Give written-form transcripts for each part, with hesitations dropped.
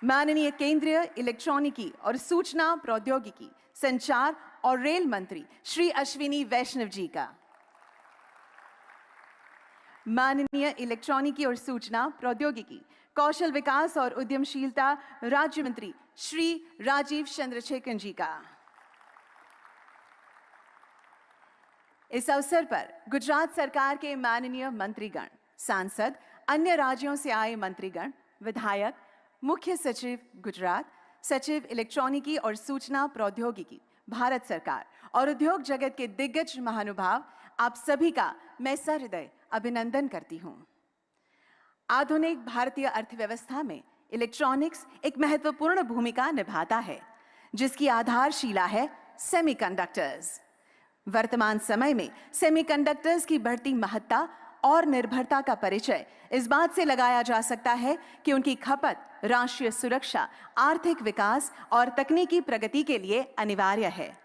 माननीय केंद्रीय इलेक्ट्रॉनिकी और सूचना प्रौद्योगिकी, संचार और रेल मंत्री श्री अश्विनी वैष्णव जी का। माननीय इलेक्ट्रॉनिकी और सूचना प्रौद्योगिकी, कौशल विकास और उद्यमशीलता राज्य मंत्री श्री राजीव चंद्रशेखर जी का। इस अवसर पर गुजरात सरकार के माननीय मंत्रीगण, सांसद, अन्य राज्यों से आए मंत्रीगण, विधायक, मुख्य सचिव गुजरात, सचिव इलेक्ट्रॉनिकी और सूचना प्रौद्योगिकी भारत सरकार और उद्योग जगत के दिग्गज महानुभाव, आप सभी का मैं सहृदय अभिनंदन करती हूं। आधुनिक भारतीय अर्थव्यवस्था में इलेक्ट्रॉनिक्स एक महत्वपूर्ण भूमिका निभाता है, जिसकी आधारशिला है सेमीकंडक्टर्स। वर्तमान समय में सेमीकंडक्टर्स की बढ़ती महत्ता और निर्भरता का परिचय इस बात से लगाया जा सकता है कि उनकी खपत राष्ट्रीय सुरक्षा, आर्थिक विकास और तकनीकी प्रगति के लिए अनिवार्य है।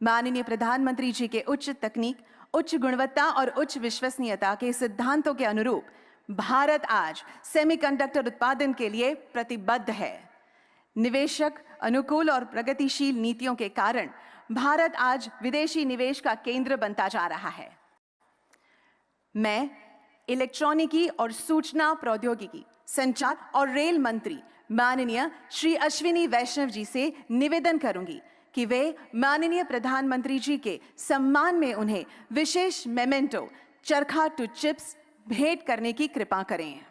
माननीय प्रधानमंत्री जी के उच्च तकनीक, उच्च गुणवत्ता और उच्च विश्वसनीयता के सिद्धांतों के अनुरूप भारत आज सेमीकंडक्टर उत्पादन के लिए प्रतिबद्ध है। निवेशक अनुकूल और प्रगतिशील नीतियों के कारण भारत आज विदेशी निवेश का केंद्र बनता जा रहा है। मैं इलेक्ट्रॉनिकी और सूचना प्रौद्योगिकी, संचार और रेल मंत्री माननीय श्री अश्विनी वैष्णव जी से निवेदन करूंगी कि वे माननीय प्रधानमंत्री जी के सम्मान में उन्हें विशेष मेमेंटो चरखा टू चिप्स भेंट करने की कृपा करें।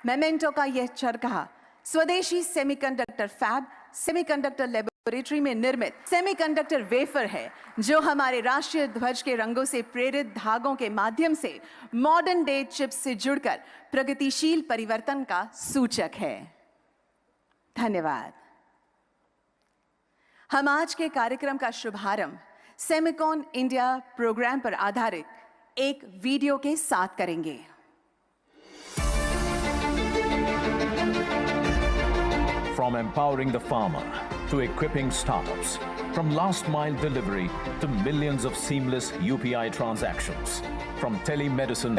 मेमेंटो का यह चरखा स्वदेशी सेमीकंडक्टर फैब, सेमीकंडक्टर लेबोरेटरी में निर्मित सेमीकंडक्टर वेफर है, जो हमारे राष्ट्रीय ध्वज के रंगों से प्रेरित धागों के माध्यम से मॉडर्न डे चिप्स से जुड़कर प्रगतिशील परिवर्तन का सूचक है। धन्यवाद। हम आज के कार्यक्रम का शुभारंभ सेमिकॉन इंडिया प्रोग्राम पर आधारित एक वीडियो के साथ करेंगे। From empowering the farmer to equipping startups, from last mile delivery to millions of seamless UPI transactions, from telemedicine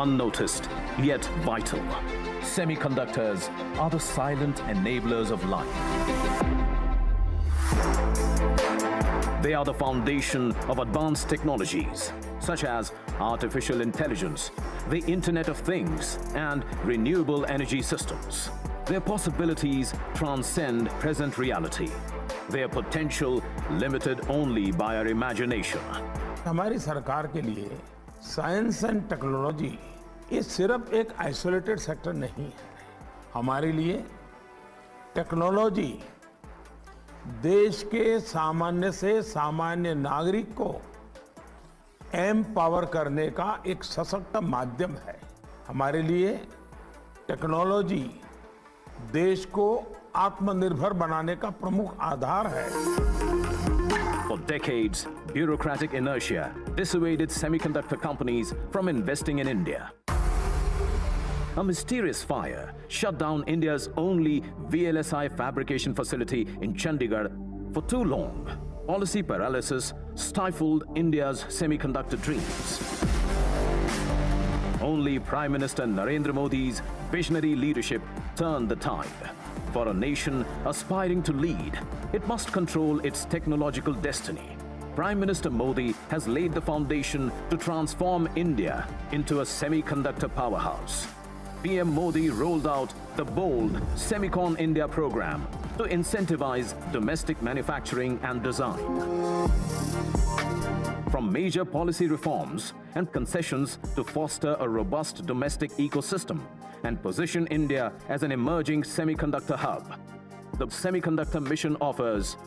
unnoticed yet vital, semiconductors are the silent enablers of life. They are the foundation of advanced technologies such as artificial intelligence, the Internet of Things, and renewable energy systems. Their possibilities transcend present reality. Their potential limited only by our imagination. हमारी सरकार के लिए science and technology ये सिर्फ एक isolated sector नहीं है। हमारे लिए टेक्नोलॉजी देश के सामान्य से सामान्य नागरिक को एम्पावर करने का एक सशक्त माध्यम है। हमारे लिए टेक्नोलॉजी देश को आत्मनिर्भर बनाने का प्रमुख आधार है। For decades, bureaucratic inertia dissuaded semiconductor companies from investing in India. A mysterious fire shut down India's only VLSI fabrication facility in Chandigarh for too long. Policy paralysis stifled India's semiconductor dreams. Only Prime Minister Narendra Modi's visionary leadership turned the tide. For a nation aspiring to lead, it must control its technological destiny. Prime Minister Modi has laid the foundation to transform India into a semiconductor powerhouse. PM Modi rolled out the bold Semicon India program to incentivize domestic manufacturing and design. From major policy reforms and concessions to foster a robust domestic ecosystem and position India as an emerging semiconductor hub, the Semiconductor Mission offers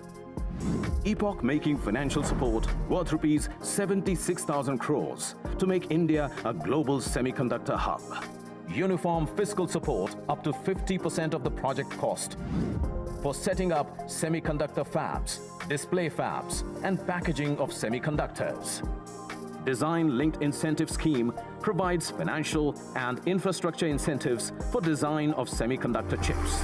epoch-making financial support worth rupees 76,000 crores to make India a global semiconductor hub. Uniform fiscal support up to 50% of the project cost for setting up semiconductor fabs, display fabs, and packaging of semiconductors. Design-linked incentive scheme provides financial and infrastructure incentives for design of semiconductor chips.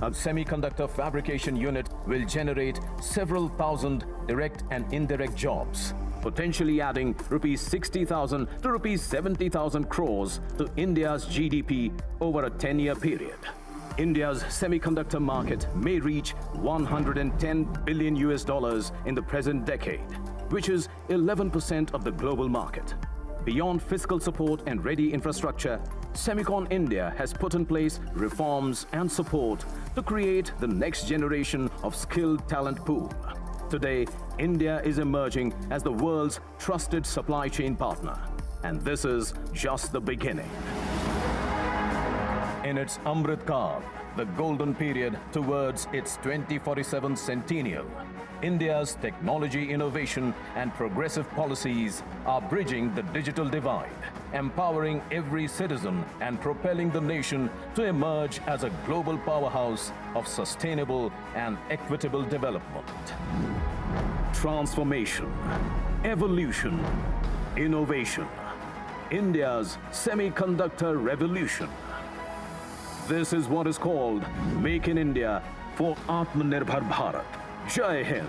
A semiconductor fabrication unit will generate several thousand direct and indirect jobs, potentially adding rupees 60,000 to rupees 70,000 crores to India's GDP over a 10-year period. India's semiconductor market may reach $110 billion in the present decade, which is 11% of the global market. Beyond fiscal support and ready infrastructure, Semicon India has put in place reforms and support to create the next generation of skilled talent pool. Today, India is emerging as the world's trusted supply chain partner, and this is just the beginning. In its Amrit Kaal, the golden period towards its 2047 centennial, India's technology innovation and progressive policies are bridging the digital divide, empowering every citizen and propelling the nation to emerge as a global powerhouse of sustainable and equitable development. Transformation, evolution, innovation. India's semiconductor revolution. This is what is called Make in India for Atmanirbhar Bharat. Jai Hind.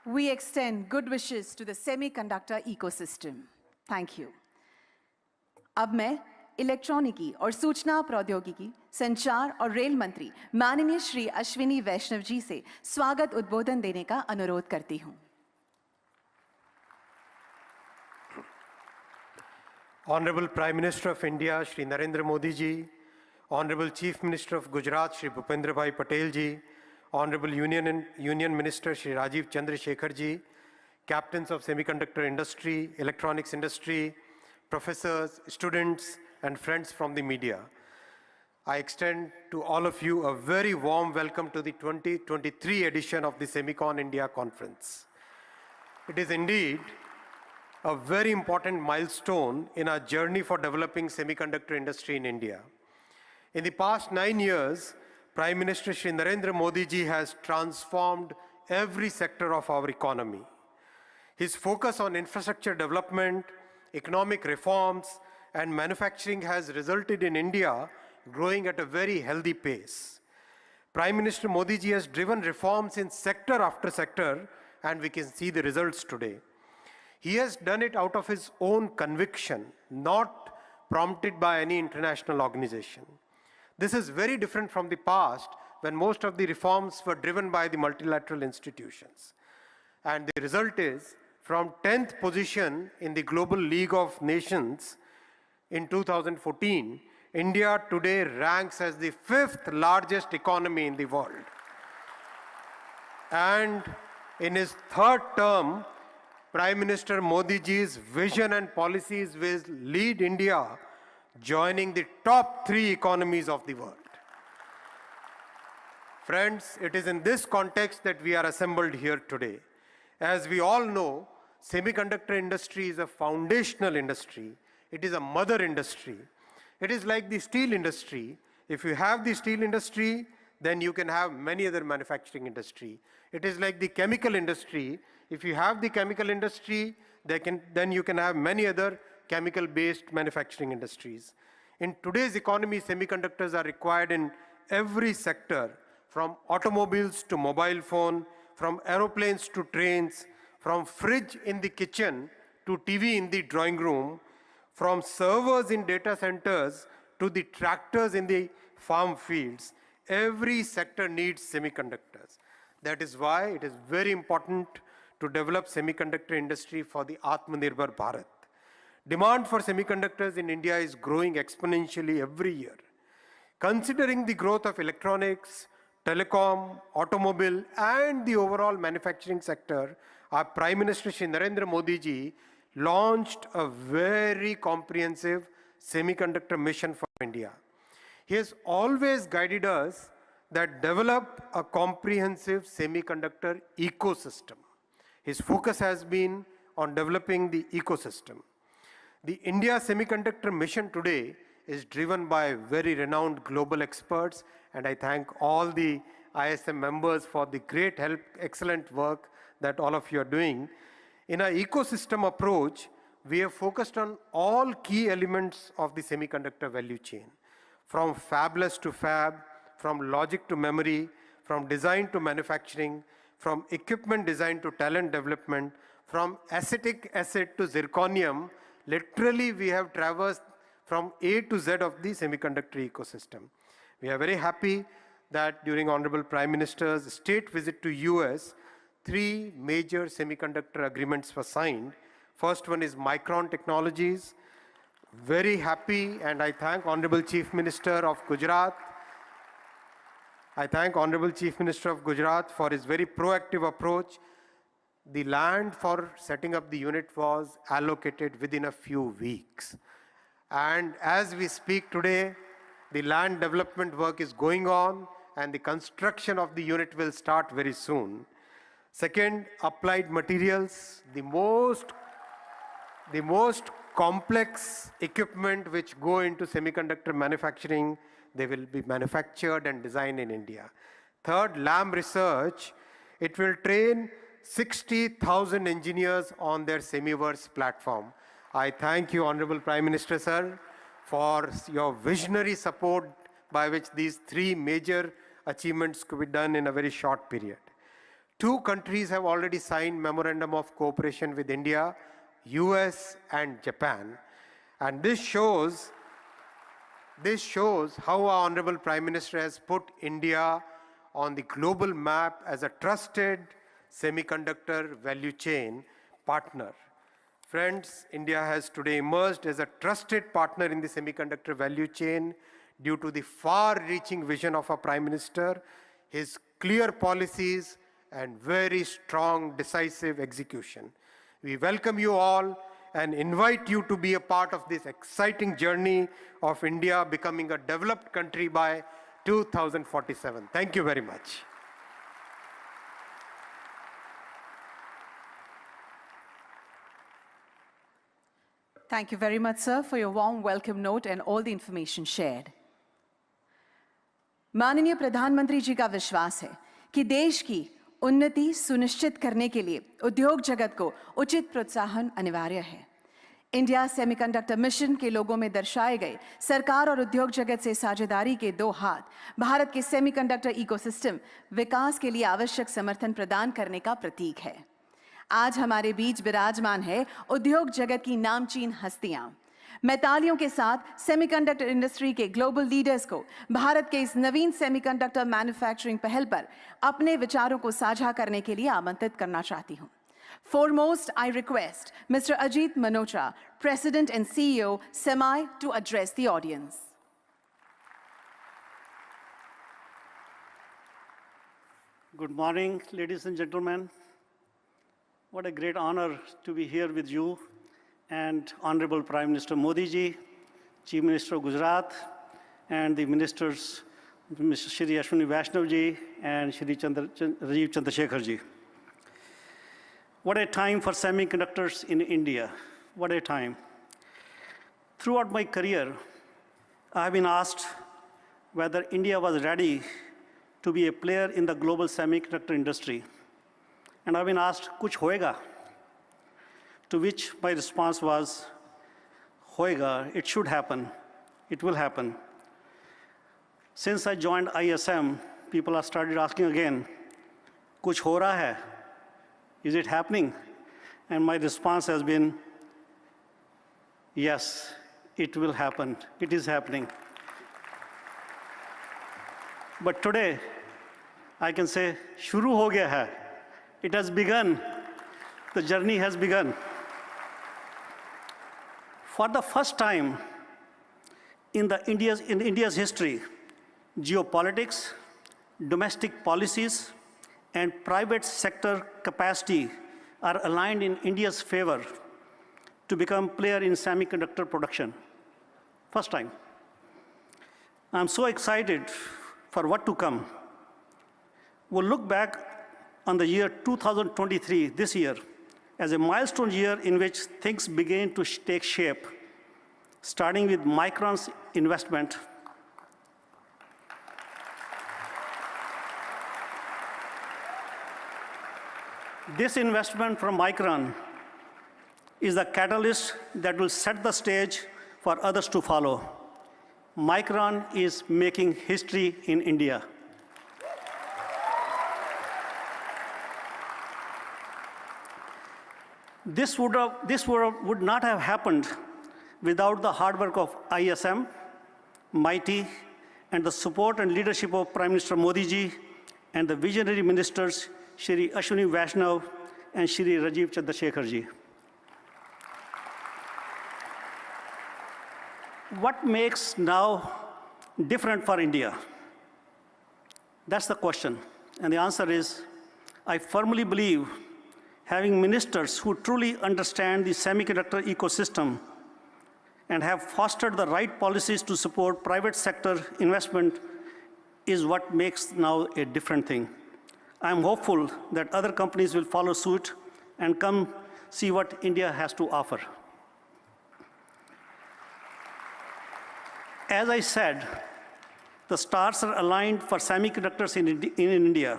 We extend good wishes to the semiconductor ecosystem. Thank you. अब मैं इलेक्ट्रॉनिकी और सूचना प्रौद्योगिकी, संचार और rail मंत्री माननीय श्री अश्विनी वैष्णव जी से स्वागत उद्बोधन देने का अनुरोध करती हूं। Honorable Prime Minister of India, Shri Narendra Modi ji, Honorable Chief Minister of Gujarat, Shri Bhupendra Bhai Patel ji, Honorable Union Minister, Shri Rajiv Chandrasekhar ji, captains of semiconductor industry, electronics industry, professors, students, and friends from the media. I extend to all of you a very warm welcome to the 2023 edition of the Semicon India Conference. It is indeed a very important milestone in our journey for developing semiconductor industry in India. In the past 9 years, Prime Minister Shri Narendra Modi ji has transformed every sector of our economy. His focus on infrastructure development, economic reforms, and manufacturing has resulted in India growing at a very healthy pace. Prime Minister Modi ji has driven reforms in sector after sector, and we can see the results today. He has done it out of his own conviction, not prompted by any international organization. This is very different from the past, when most of the reforms were driven by the multilateral institutions. And the result is, from 10th position in the Global League of Nations in 2014, India today ranks as the 5th largest economy in the world. And in his third term, Prime Minister Modi ji's vision and policies will lead India joining the top 3 economies of the world. Friends, it is in this context that we are assembled here today. As we all know, semiconductor industry is a foundational industry. It is a mother industry. It is like the steel industry. If you have the steel industry, then you can have many other manufacturing industry. It is like the chemical industry. If you have the chemical industry, then you can have many other chemical-based manufacturing industries. In today's economy, semiconductors are required in every sector, from automobiles to mobile phone, from aeroplanes to trains, from fridge in the kitchen to TV in the drawing room, from servers in data centers to the tractors in the farm fields. Every sector needs semiconductors. That is why it is very important to develop semiconductor industry for the Atmanirbhar Bharat. Demand for semiconductors in India is growing exponentially every year. Considering the growth of electronics, telecom, automobile, and the overall manufacturing sector, our Prime Minister Shri Narendra Modi ji launched a very comprehensive semiconductor mission for India. He has always guided us that develop a comprehensive semiconductor ecosystem. His focus has been on developing the ecosystem. The India Semiconductor Mission today is driven by very renowned global experts, and I thank all the ISM members for the great help, excellent work that all of you are doing. In our ecosystem approach, we have focused on all key elements of the semiconductor value chain, from fabless to fab, from logic to memory, from design to manufacturing, from equipment design to talent development, from acetic acid to zirconium. Literally, we have traversed from A to Z of the semiconductor ecosystem. We are very happy that during Honorable Prime Minister's state visit to US, 3 major semiconductor agreements were signed. First one is Micron Technologies. Very happy, and I thank Honorable Chief Minister of Gujarat. I thank Honorable Chief Minister of Gujarat for his very proactive approach. The land for setting up the unit was allocated within a few weeks. And as we speak today, the land development work is going on, and the construction of the unit will start very soon. Second, applied materials, the most complex equipment which go into semiconductor manufacturing, they will be manufactured and designed in India. Third, Lam Research, it will train 60,000 engineers on their Semiverse platform. I thank you, Honorable Prime Minister, sir, for your visionary support by which these 3 major achievements could be done in a very short period. 2 countries have already signed Memorandum of Cooperation with India, US and Japan. And this shows how our Honorable Prime Minister has put India on the global map as a trusted semiconductor value chain partner. Friends, India has today emerged as a trusted partner in the semiconductor value chain due to the far-reaching vision of our Prime Minister, his clear policies, and very strong, decisive execution. We welcome you all and invite you to be a part of this exciting journey of India becoming a developed country by 2047. Thank you very much. Thank you very much, sir, for your warm welcome note and all the information shared. माननीय प्रधानमंत्री जी का विश्वास है कि देश की उन्नति सुनिश्चित करने के लिए उद्योग जगत को उचित प्रोत्साहन अनिवार्य है। इंडिया सेमीकंडक्टर मिशन के लोगों में दर्शाए गए सरकार और उद्योग जगत से साझेदारी के 2 हाथ भारत के सेमीकंडक्टर इकोसिस्टम विकास के लिए आवश्यक समर्थन प्रदान करने का प्रतीक है। आज हमारे बीच विराजमान है उद्योग जगत की नामचीन हस्तियां। मैं तालियों के साथ सेमीकंडक्टर इंडस्ट्री के ग्लोबल लीडर्स को भारत के इस नवीन सेमीकंडक्टर मैन्युफैक्चरिंग पहल पर अपने विचारों को साझा करने के लिए आमंत्रित करना चाहती हूं। Foremost, I request Mr. Ajit Manocha, President and CEO, SEMI, to address the audience. Good morning, ladies and gentlemen. What a great honor to be here with you and Honorable Prime Minister Modi ji, Chief Minister of Gujarat, and the ministers, Mr. Shri Ashwini Vaishnav ji and Shri Rajiv Chandrasekhar ji. What a time for semiconductors in India. What a time. Throughout my career, I have been asked whether India was ready to be a player in the global semiconductor industry. And I've been asked, kuch hoega? To which my response was, hoega, it should happen, it will happen. Since I joined ISM, people have started asking again, kuch ho raha hai? Is it happening? And my response has been, yes, it will happen, it is happening. But today, I can say, shuru ho gaya hai. It has begun. The journey has begun. For the first time in India's history, geopolitics, domestic policies, and private sector capacity are aligned in India's favor to become player in semiconductor production. First time. I'm so excited for what to come. We'll look back on the year 2023, this year, as a milestone year in which things began to take shape, starting with Micron's investment. This investment from Micron is the catalyst that will set the stage for others to follow. Micron is making history in India. This would not have happened without the hard work of ISM, MITI, and the support and leadership of Prime Minister Modi ji and the visionary ministers, Shri Ashwini Vaishnav and Shri Rajiv Chandrasekhar ji. What makes now different for India? That's the question. And the answer is, I firmly believe having ministers who truly understand the semiconductor ecosystem and have fostered the right policies to support private sector investment is what makes now a different thing. I'm hopeful that other companies will follow suit and come see what India has to offer. As I said, the stars are aligned for semiconductors in India,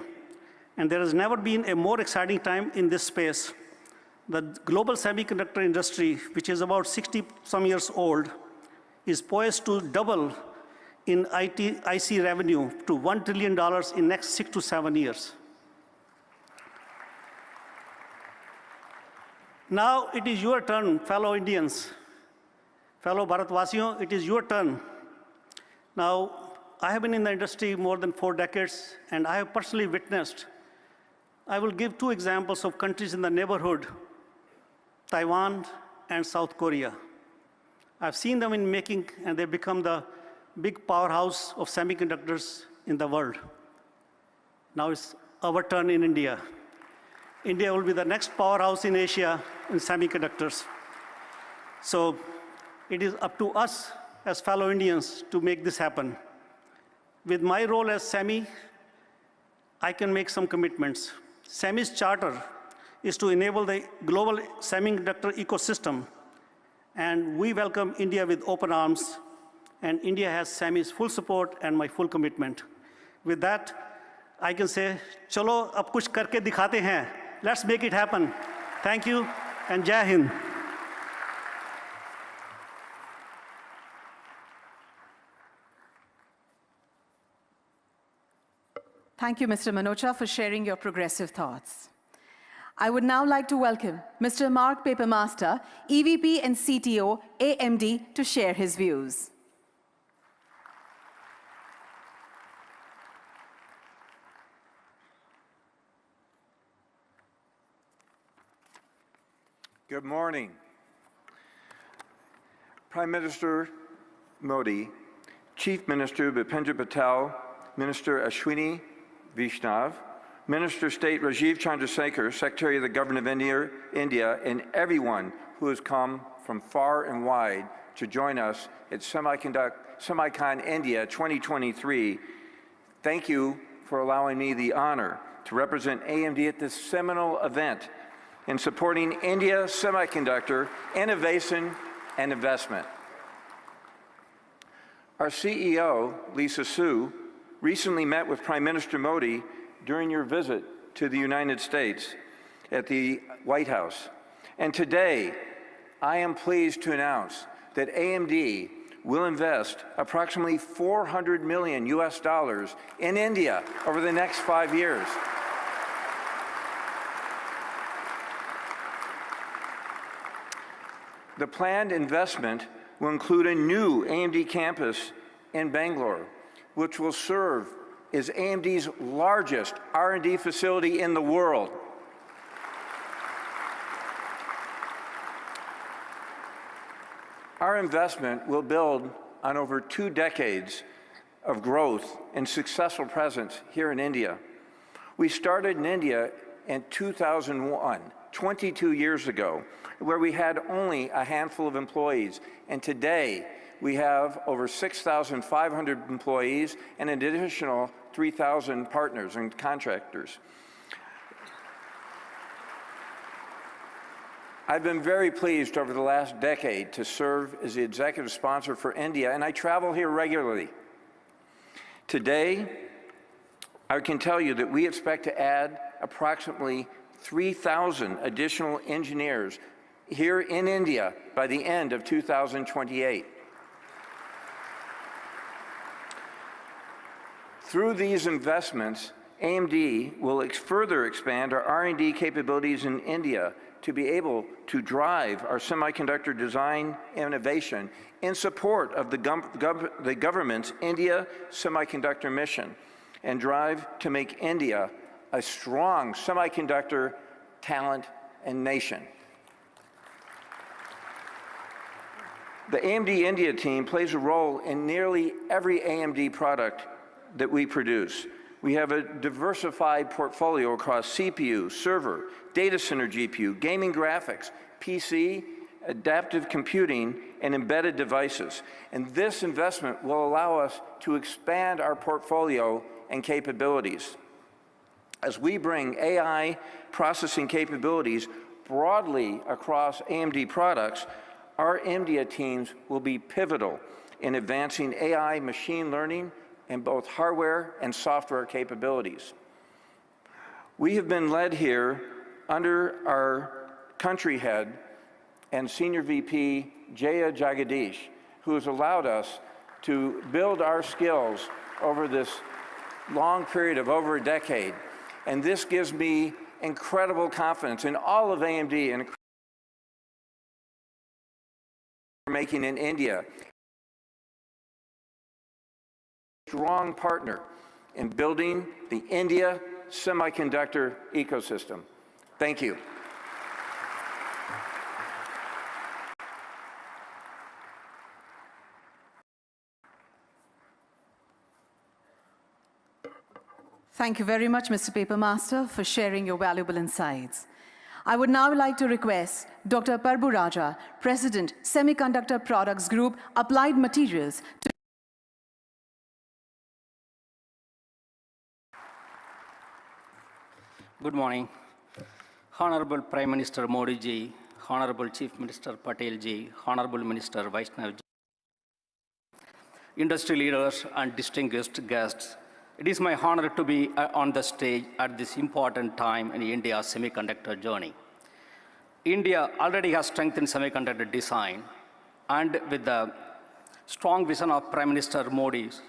and there has never been a more exciting time in this space. The global semiconductor industry, which is about 60-some years old, is poised to double in IC revenue to $1 trillion in next 6 to 7 years. Now it is your turn, fellow Indians, fellow Bharatvasiyon, it is your turn. Now, I have been in the industry more than 4 decades, and I have personally witnessed. I will give 2 examples of countries in the neighborhood, Taiwan and South Korea. I've seen them in making, and they become the big powerhouse of semiconductors in the world. Now it's our turn in India. India will be the next powerhouse in Asia in semiconductors. So it is up to us as fellow Indians to make this happen. With my role as SEMI, I can make some commitments. SEMI's charter is to enable the global semiconductor ecosystem, and we welcome India with open arms, and India has SEMI's full support and my full commitment. With that, I can say, chalo, ab kuch karke dikhate hain. Let's make it happen. Thank you, and Jai Hind. Thank you, Mr. Manocha, for sharing your progressive thoughts. I would now like to welcome Mr. Mark Papermaster, EVP and CTO, AMD, to share his views. Good morning. Prime Minister Modi, Chief Minister Bhupendra Patel, Minister Ashwini Vaishnav, Minister of State Rajiv Chandrasekhar, Secretary of the Government of India, and everyone who has come from far and wide to join us at Semicon India 2023. Thank you for allowing me the honor to represent AMD at this seminal event in supporting India semiconductor innovation and investment. Our CEO, Lisa Su, recently met with Prime Minister Modi during your visit to the United States at the White House. And today, I am pleased to announce that AMD will invest approximately $400 million in India over the next 5 years. The planned investment will include a new AMD campus in Bangalore, which will serve as AMD's largest R&D facility in the world. Our investment will build on over 2 decades of growth and successful presence here in India. We started in India in 2001, 22 years ago, where we had only a handful of employees, and today we have over 6,500 employees and an additional 3,000 partners and contractors. I've been very pleased over the last decade to serve as the executive sponsor for India, and I travel here regularly. Today, I can tell you that we expect to add approximately 3,000 additional engineers here in India by the end of 2028. Through these investments, AMD will further expand our R&D capabilities in India to be able to drive our semiconductor design innovation in support of the government's India Semiconductor Mission and drive to make India a strong semiconductor talent and nation. The AMD India team plays a role in nearly every AMD product that we produce. We have a diversified portfolio across CPU, server, data center GPU, gaming graphics, PC, adaptive computing, and embedded devices. And this investment will allow us to expand our portfolio and capabilities. As we bring AI processing capabilities broadly across AMD products, our India teams will be pivotal in advancing AI machine learning in both hardware and software capabilities. We have been led here under our country head and Senior VP, Jaya Jagadish, who has allowed us to build our skills over this long period of over a decade. And this gives me incredible confidence in all of AMD and making in India. Strong partner in building the India semiconductor ecosystem. Thank you. Thank you very much, Mr. Papermaster, for sharing your valuable insights. I would now like to request Dr. Parbu Raja, President, Semiconductor Products Group, Applied Materials, to Good morning. Honorable Prime Minister Modi ji, Honorable Chief Minister Patel ji, Honorable Minister Vaishnav ji, industry leaders and distinguished guests, it is my honor to be on the stage at this important time in India's semiconductor journey. India already has strengthened semiconductor design, and with the strong vision of Prime Minister Modi's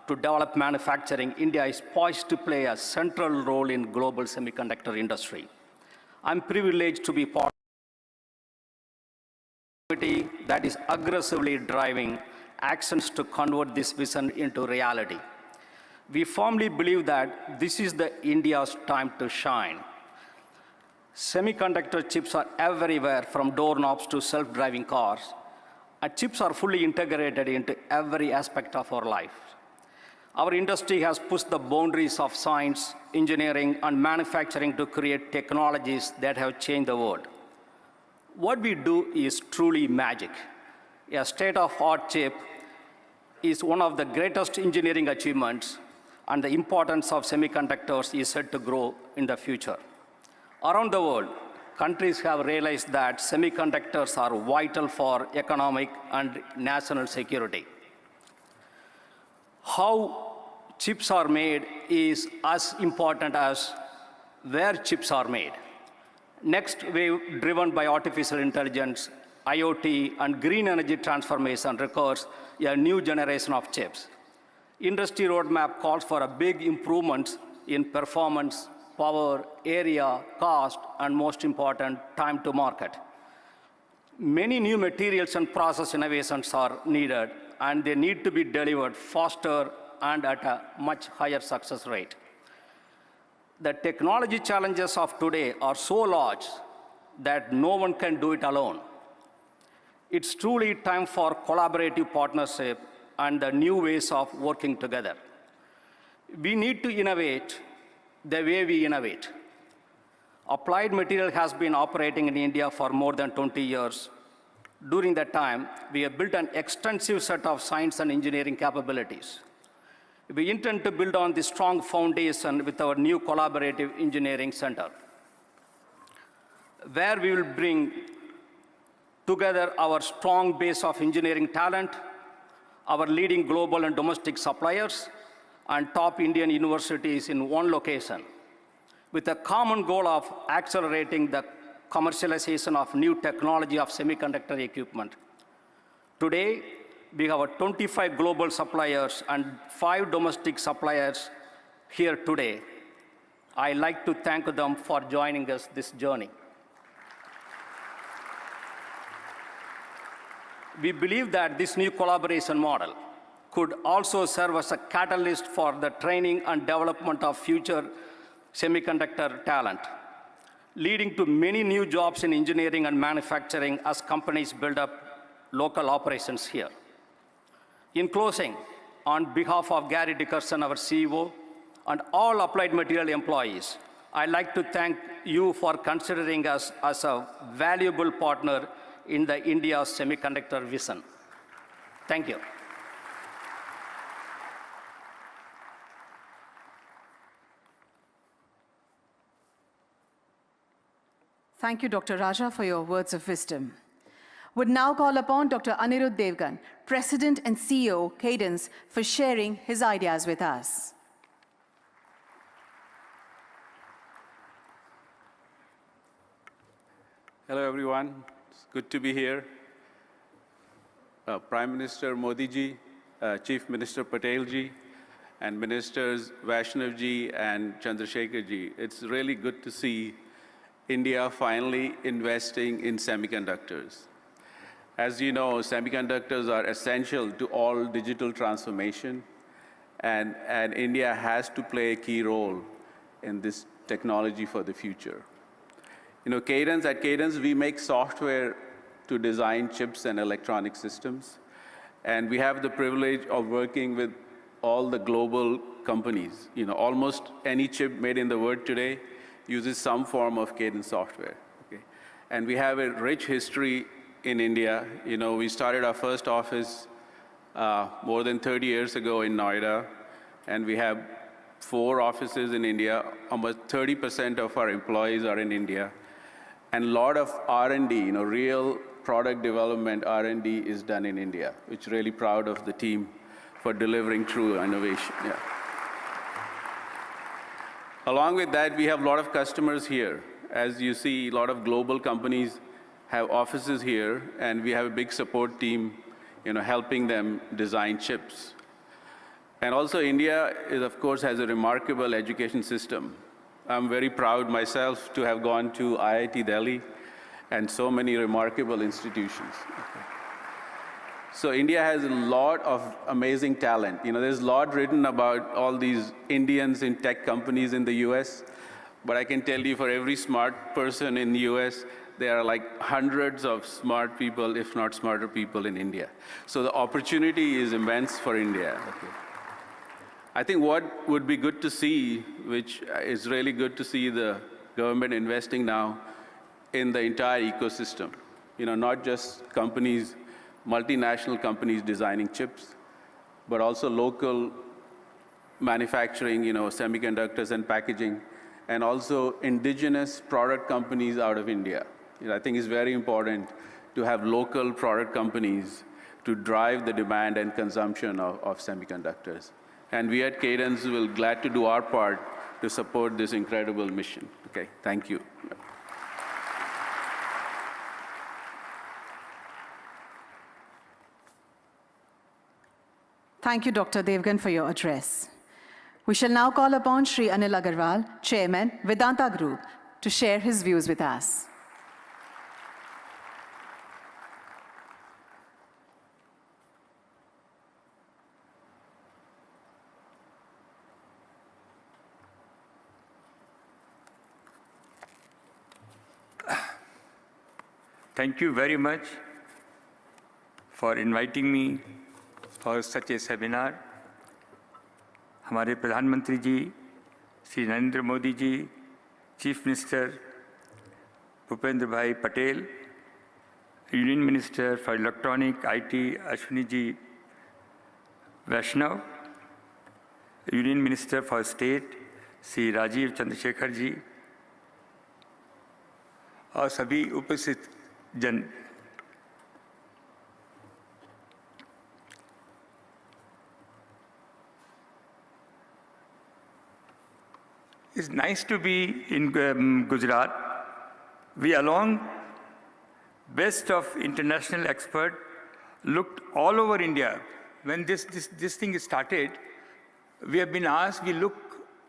to develop manufacturing, India is poised to play a central role in global semiconductor industry. I'm privileged to be part of a committee that is aggressively driving actions to convert this vision into reality. We firmly believe that this is India's time to shine. Semiconductor chips are everywhere, from doorknobs to self-driving cars, and chips are fully integrated into every aspect of our life. Our industry has pushed the boundaries of science, engineering, and manufacturing to create technologies that have changed the world. What we do is truly magic. A state-of-the-art chip is one of the greatest engineering achievements, and the importance of semiconductors is set to grow in the future. Around the world, countries have realized that semiconductors are vital for economic and national security. How chips are made is as important as where chips are made. Next wave, driven by artificial intelligence, IoT, and green energy transformation, requires a new generation of chips. Industry roadmap calls for a big improvements in performance, power, area, cost, and most important, time to market. Many new materials and process innovations are needed, and they need to be delivered faster and at a much higher success rate. The technology challenges of today are so large that no one can do it alone. It's truly time for collaborative partnership and the new ways of working together. We need to innovate the way we innovate. Applied Material has been operating in India for more than 20 years. During that time, we have built an extensive set of science and engineering capabilities. We intend to build on this strong foundation with our new collaborative engineering center, where we will bring together our strong base of engineering talent, our leading global and domestic suppliers, and top Indian universities in one location, with a common goal of accelerating the commercialization of new technology of semiconductor equipment. Today, we have 25 global suppliers and 5 domestic suppliers here today. I'd like to thank them for joining us this journey. We believe that this new collaboration model could also serve as a catalyst for the training and development of future semiconductor talent, leading to many new jobs in engineering and manufacturing as companies build up local operations here. In closing, on behalf of Gary Dickerson, our CEO, and all Applied Material employees, I'd like to thank you for considering us as a valuable partner in the India's semiconductor vision. Thank you. Thank you, Dr. Raja, for your words of wisdom. Would now call upon Dr. Anirudh Devgan, President and CEO, Cadence, for sharing his ideas with us. Hello, everyone. It's good to be here. Prime Minister Modi ji, Chief Minister Patel ji, and Ministers Vaishnav ji and Chandrasekhar ji. It's really good to see India finally investing in semiconductors. As you know, semiconductors are essential to all digital transformation, and India has to play a key role in this technology for the future. You know, at Cadence, we make software to design chips and electronic systems, and we have the privilege of working with all the global companies. You know, almost any chip made in the world today uses some form of Cadence software. Okay? And we have a rich history in India. You know, we started our first office more than 30 years ago in Noida, and we have 4 offices in India. Almost 30% of our employees are in India. And a lot of R&D, you know, real product development R&D is done in India, which really proud of the team for delivering true innovation. Yeah. Along with that, we have a lot of customers here. As you see, a lot of global companies have offices here, and we have a big support team, you know, helping them design chips. And also, India of course, has a remarkable education system. I'm very proud myself to have gone to IIT Delhi and so many remarkable institutions. So India has a lot of amazing talent. You know, there's a lot written about all these Indians in tech companies in the US, but I can tell you for every smart person in the US, there are like hundreds of smart people, if not smarter people in India. So the opportunity is immense for India. Okay. I think what would be good to see, which is really good to see the government investing now in the entire ecosystem. You know, not just companies, multinational companies designing chips, but also local manufacturing, you know, semiconductors and packaging, and also indigenous product companies out of India. You know, I think it's very important to have local product companies to drive the demand and consumption of semiconductors. And we at Cadence will be glad to do our part to support this incredible mission. Okay, thank you. Thank you, Dr. Devgan, for your address. We shall now call upon Shri Anil Agarwal, Chairman, Vedanta Group, to share his views with us. Thank you very much for inviting me for such a seminar. हमारे प्रधानमंत्री ji Shri Narendra Modi ji, chief minister Bhupendra bhai Patel, union minister for electronic IT Ashwini ji Vaishnaw, union minister for state Shri Rajeev Chandrasekhar ji, और सभी उपस्थित जन। It's nice to be in Gujarat We, along best of international experts, looked all over India. When this thing started, we have been asked, we look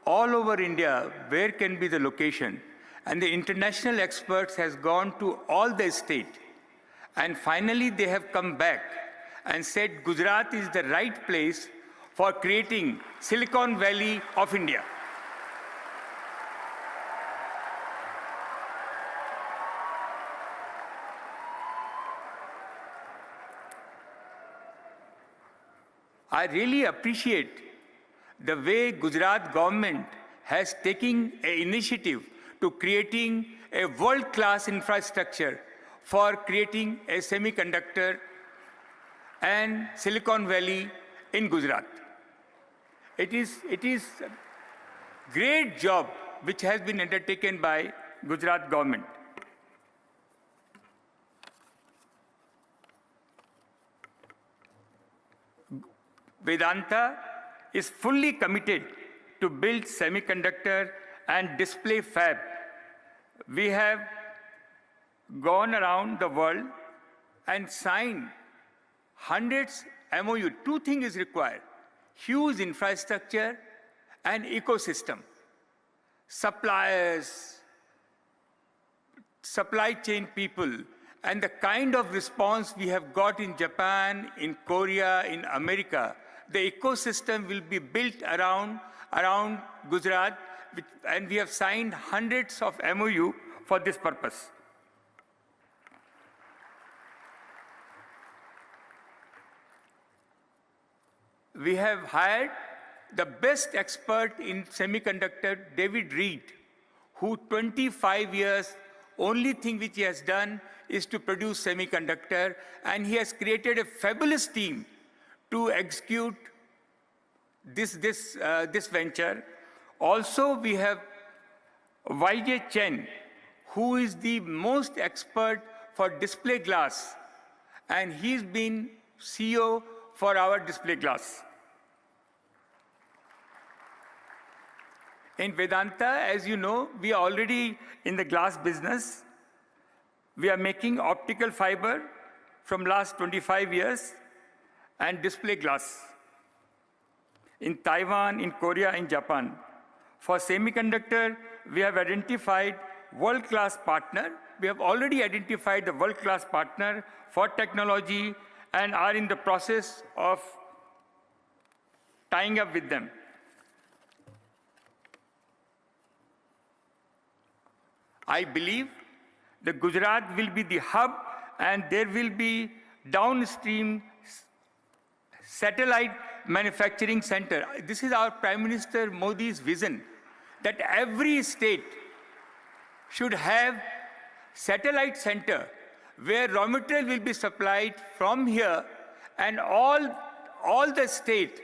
all over India, where can be the location? And the international experts has gone to all the state. And finally, they have come back and said Gujarat is the right place for creating Silicon Valley of India. I really appreciate the way Gujarat government has taken an initiative to creating a world-class infrastructure for creating a semiconductor and Silicon Valley in Gujarat. It is a great job which has been undertaken by Gujarat government. Vedanta is fully committed to build semiconductor and display fab. We have gone around the world and signed hundreds MOU. Two things is required: huge infrastructure and ecosystem. Suppliers, supply chain people, and the kind of response we have got in Japan, in Korea, in America, the ecosystem will be built around Gujarat, and we have signed hundreds of MOU for this purpose. We have hired the best expert in semiconductor, David Reed, who 25 years, only thing which he has done is to produce semiconductor, and he has created a fabulous team to execute this venture. Also, we have YJ Chen, who is the most expert for display glass, and he's been CEO for our display glass. In Vedanta, as you know, we are already in the glass business. We are making optical fiber from last 25 years and display glass in Taiwan, in Korea, in Japan. For semiconductor, we have identified world-class partner. We have already identified the world-class partner for technology and are in the process of tying up with them. I believe that Gujarat will be the hub, and there will be downstream satellite manufacturing center. This is our Prime Minister Modi's vision, that every state should have satellite center where raw material will be supplied from here, and all the state,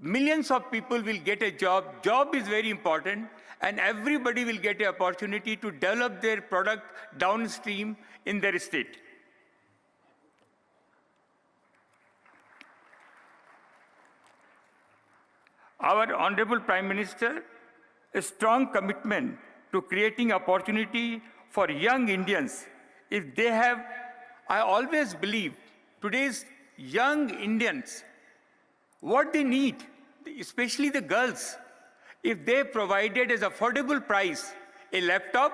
millions of people will get a job. Job is very important, and everybody will get an opportunity to develop their product downstream in their state. Our Honorable Prime Minister, a strong commitment to creating opportunity for young Indians. If they have, I always believe, today's young Indians, what they need, especially the girls, if they provided as affordable price a laptop,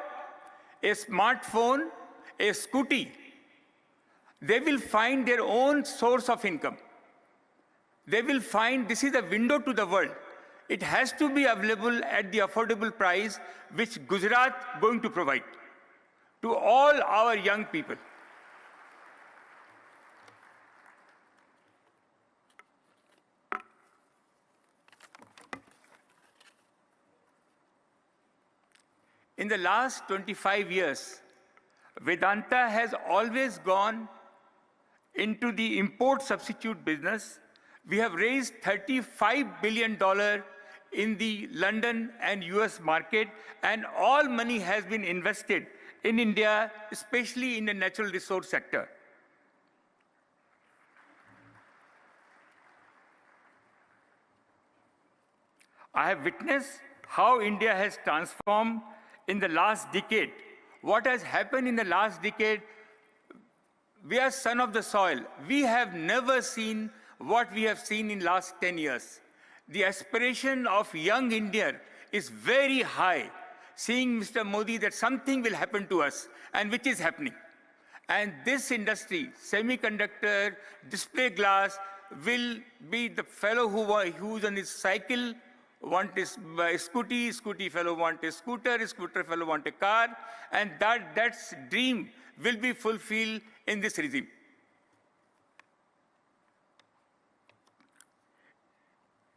a smartphone, a scooty, they will find their own source of income. They will find this is a window to the world. It has to be available at the affordable price which Gujarat going to provide to all our young people. In the last 25 years, Vedanta has always gone into the import substitute business. We have raised $35 billion in the London and US market, and all money has been invested in India, especially in the natural resource sector. I have witnessed how India has transformed in the last decade. What has happened in the last decade, we are son of the soil. We have never seen what we have seen in last 10 years. The aspiration of young India is very high, seeing Mr. Modi that something will happen to us, and which is happening. And this industry, semiconductor, display glass, will be the fellow who's on his cycle, want his scooty fellow want a scooter fellow want a car, and that's dream will be fulfilled in this regime.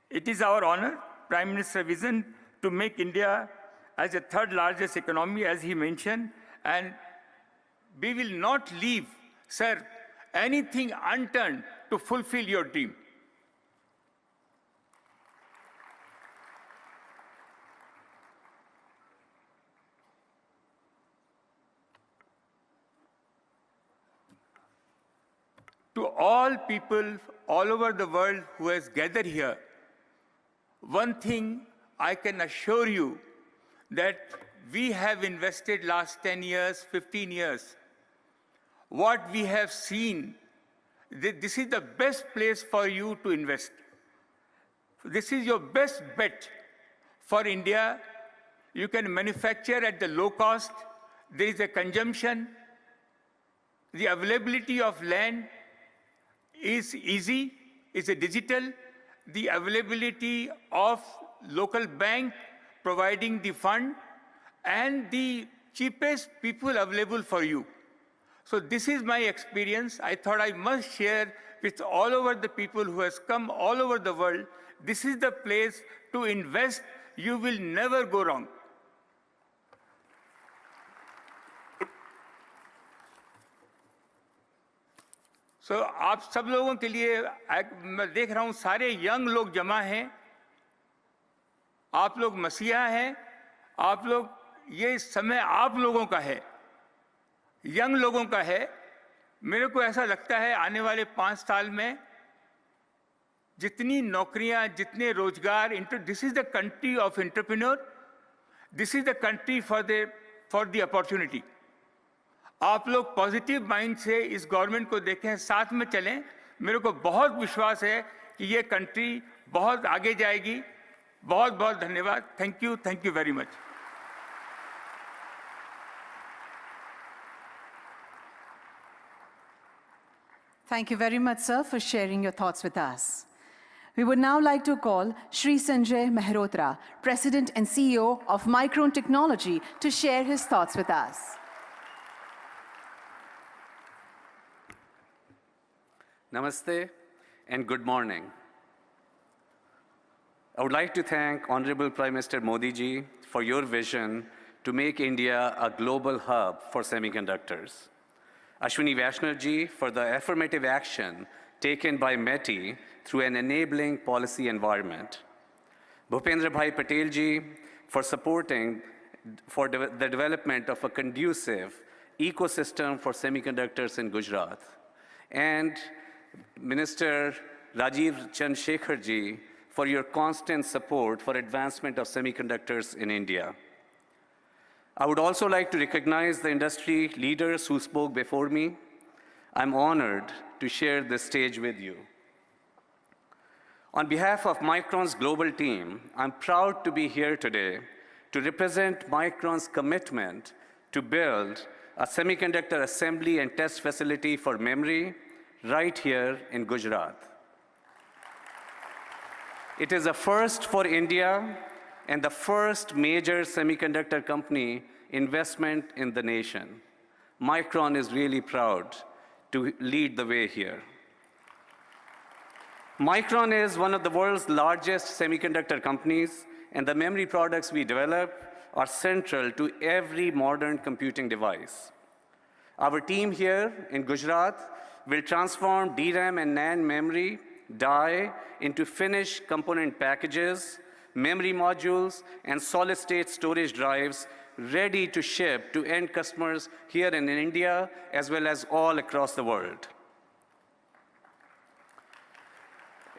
It is our honor, Prime Minister's vision, to make India as the third largest economy, as he mentioned, and we will not leave, sir, anything unturned to fulfill your dream. To all people all over the world who has gathered here, one thing I can assure you, that we have invested last 10 years, 15 years. What we have seen, this is the best place for you to invest. This is your best bet for India. You can manufacture at the low cost. There is a consumption. The availability of land is easy, is a digital. The availability of local bank providing the fund, and the cheapest people available for you. So this is my experience. I thought I must share with all over the people who has come all over the world. This is the place to invest. You will never go wrong. So आप सब लोगों के लिए मैं देख रहा हूं सारे यंग लोग जमा हैं, आप लोग मसीहा हैं, आप लोग, ये समय आप लोगों का है, यंग लोगों का है। मेरे को ऐसा लगता है आने वाले 5 साल में जितनी नौकरियां, जितने रोजगार, this is the country of entrepreneur, this is the country for the opportunity. आप लोग पॉजिटिव माइंड से इस गवर्नमेंट को देखें, साथ में चलें। मेरे को बहुत विश्वास है कि ये कंट्री बहुत आगे जाएगी। बहुत बहुत धन्यवाद। Thank you very much. Thank you very much, sir, for sharing your thoughts with us. We would now like to call Shri Sanjay Mehrotra, President and CEO of Micron Technology, to share his thoughts with us. Namaste and good morning. I would like to thank Honorable Prime Minister Modi ji for your vision to make India a global hub for semiconductors. Ashwini Vaishnav ji for the affirmative action taken by METI through an enabling policy environment. Bhupendra Bhai Patel ji for supporting the development of a conducive ecosystem for semiconductors in Gujarat. And Minister Rajiv Chandrasekhar ji for your constant support for advancement of semiconductors in India. I would also like to recognize the industry leaders who spoke before me. I'm honored to share this stage with you. On behalf of Micron's global team, I'm proud to be here today to represent Micron's commitment to build a semiconductor assembly and test facility for memory right here in Gujarat. It is a first for India and the first major semiconductor company investment in the nation. Micron is really proud to lead the way here. Micron is one of the world's largest semiconductor companies, and the memory products we develop are central to every modern computing device. Our team here in Gujarat will transform DRAM and NAND memory die into finished component packages, memory modules, and solid-state storage drives ready to ship to end customers here in India as well as all across the world.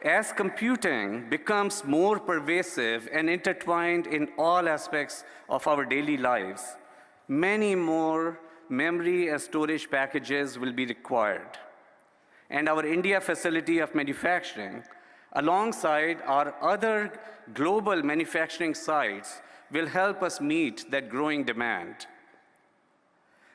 As computing becomes more pervasive and intertwined in all aspects of our daily lives, many more memory and storage packages will be required. And our India facility of manufacturing, alongside our other global manufacturing sites, will help us meet that growing demand.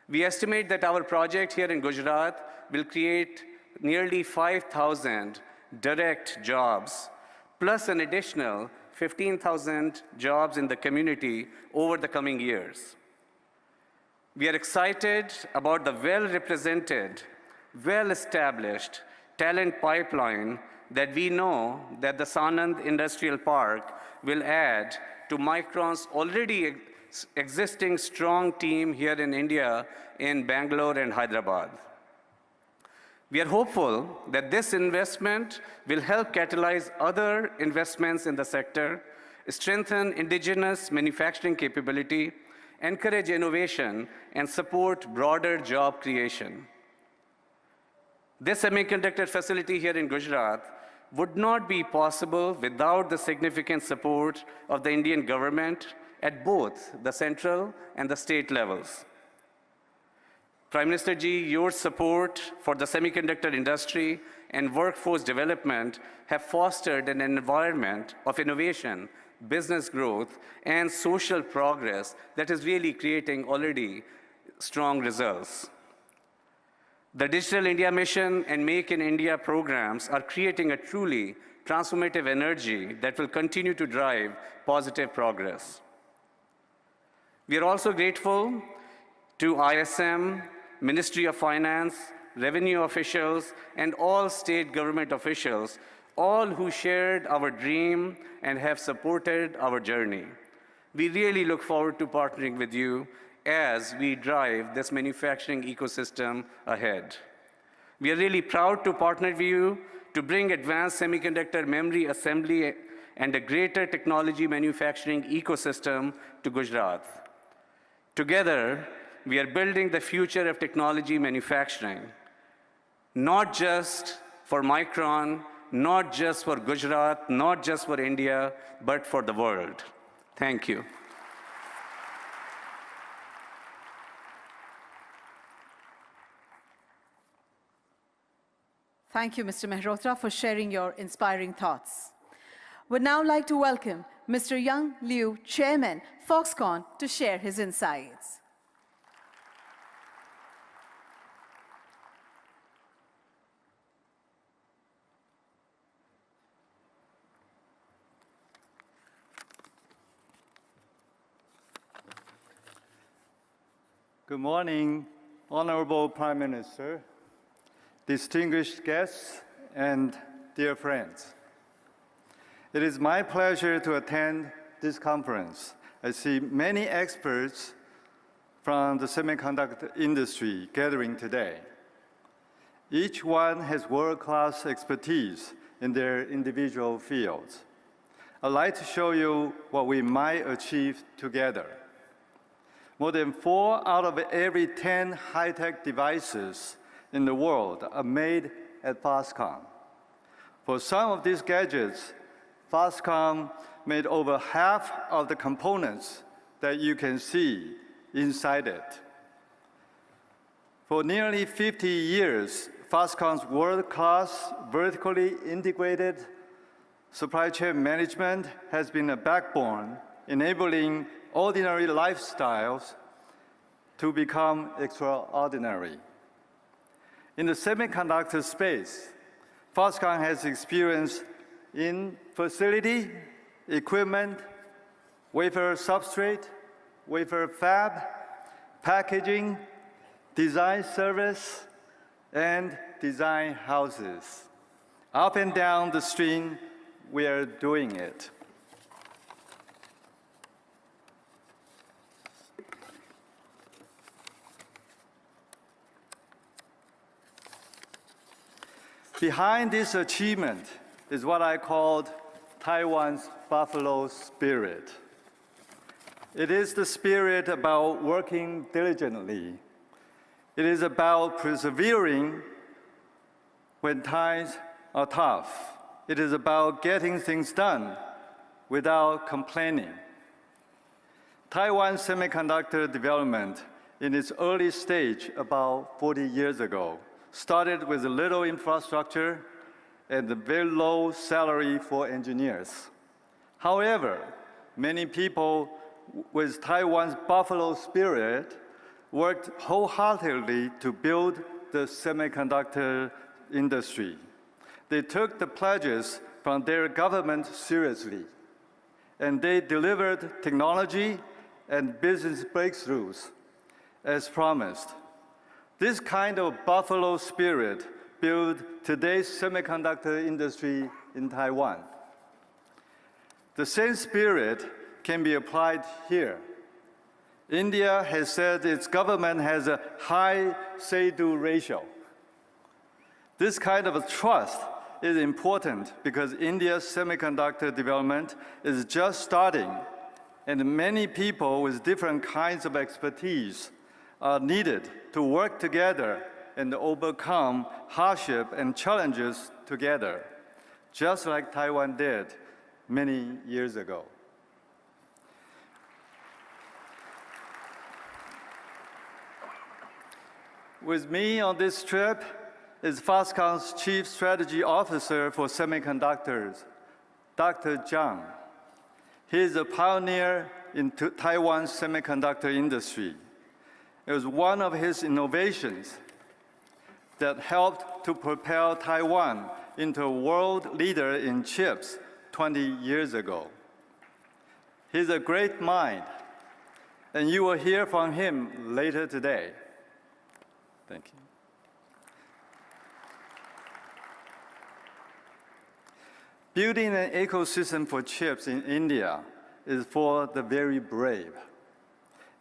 We estimate that our project here in Gujarat will create nearly 5,000 direct jobs, plus an additional 15,000 jobs in the community over the coming years. We are excited about the well-represented, well-established talent pipeline that we know that the Sanand Industrial Park will add to Micron's already existing strong team here in India in Bangalore and Hyderabad. We are hopeful that this investment will help catalyze other investments in the sector, strengthen indigenous manufacturing capability, encourage innovation, and support broader job creation. This semiconductor facility here in Gujarat would not be possible without the significant support of the Indian government at both the central and the state levels. Prime Minister Ji, your support for the semiconductor industry and workforce development have fostered an environment of innovation, business growth, and social progress that is really creating already strong results. The Digital India Mission and Make in India programs are creating a truly transformative energy that will continue to drive positive progress. We are also grateful to ISM, Ministry of Finance, revenue officials, and all state government officials, all who shared our dream and have supported our journey. We really look forward to partnering with you as we drive this manufacturing ecosystem ahead. We are really proud to partner with you to bring advanced semiconductor memory assembly and a greater technology manufacturing ecosystem to Gujarat. Together, we are building the future of technology manufacturing, not just for Micron, not just for Gujarat, not just for India, but for the world. Thank you. Thank you, Mr. Mehrotra, for sharing your inspiring thoughts. Would now like to welcome Mr. Young Liu, Chairman, Foxconn, to share his insights. Good morning, Honorable Prime Minister, distinguished guests, and dear friends. It is my pleasure to attend this conference. I see many experts from the semiconductor industry gathering today. Each one has world-class expertise in their individual fields. I'd like to show you what we might achieve together. More than 4 out of every 10 high-tech devices in the world are made at Foxconn. For some of these gadgets, Foxconn made over half of the components that you can see inside it. For nearly 50 years, Foxconn's world-class, vertically integrated supply chain management has been a backbone enabling ordinary lifestyles to become extraordinary. In the semiconductor space, Foxconn has experience in facility, equipment, wafer substrate, wafer fab, packaging, design service, and design houses. Up and down the stream, we are doing it. Behind this achievement is what I called Taiwan's Buffalo spirit. It is the spirit about working diligently. It is about persevering when times are tough. it is about getting things done without complaining. Taiwan's semiconductor development in its early stage about 40 years ago started with little infrastructure and a very low salary for engineers. However, many people with Taiwan's buffalo spirit worked wholeheartedly to build the semiconductor industry. They took the pledges from their government seriously, and they delivered technology and business breakthroughs as promised. This kind of buffalo spirit built today's semiconductor industry in Taiwan. The same spirit can be applied here. India has said its government has a high say-do ratio. This kind of trust is important because India's semiconductor development is just starting, and many people with different kinds of expertise are needed to work together and overcome hardship and challenges together, just like Taiwan did many years ago. With me on this trip is Foxconn's Chief Strategy Officer for Semiconductors, Dr. Zhang. He is a pioneer in Taiwan's semiconductor industry. It was one of his innovations that helped to propel Taiwan into a world leader in chips 20 years ago. He's a great mind, and you will hear from him later today. Thank you. Building an ecosystem for chips in India is for the very brave.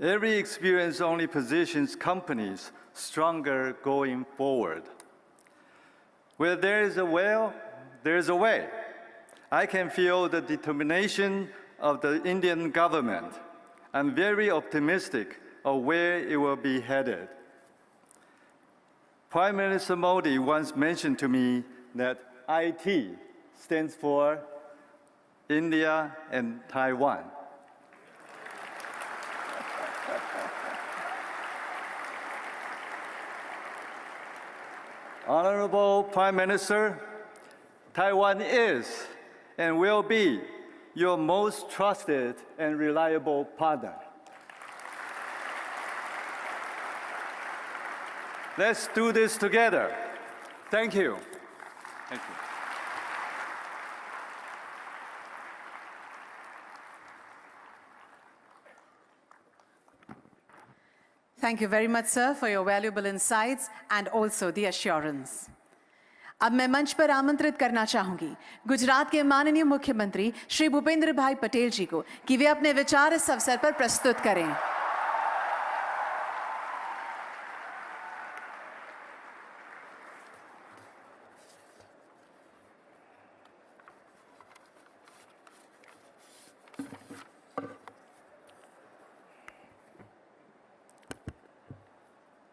Every experience only positions companies stronger going forward. Where there is a will, there is a way. I can feel the determination of the Indian government. I'm very optimistic of where it will be headed. Prime Minister Modi once mentioned to me that IT stands for India and Taiwan. Honorable Prime Minister, Taiwan is and will be your most trusted and reliable partner. Let's do this together. Thank you. Thank you. Thank you very much, sir, for your valuable insights and also the assurance. अब मैं मंच पर आमंत्रित करना चाहूंगी गुजरात के माननीय मुख्यमंत्री श्री भूपेंद्र भाई पटेल जी को कि वे अपने विचार इस अवसर पर प्रस्तुत करें।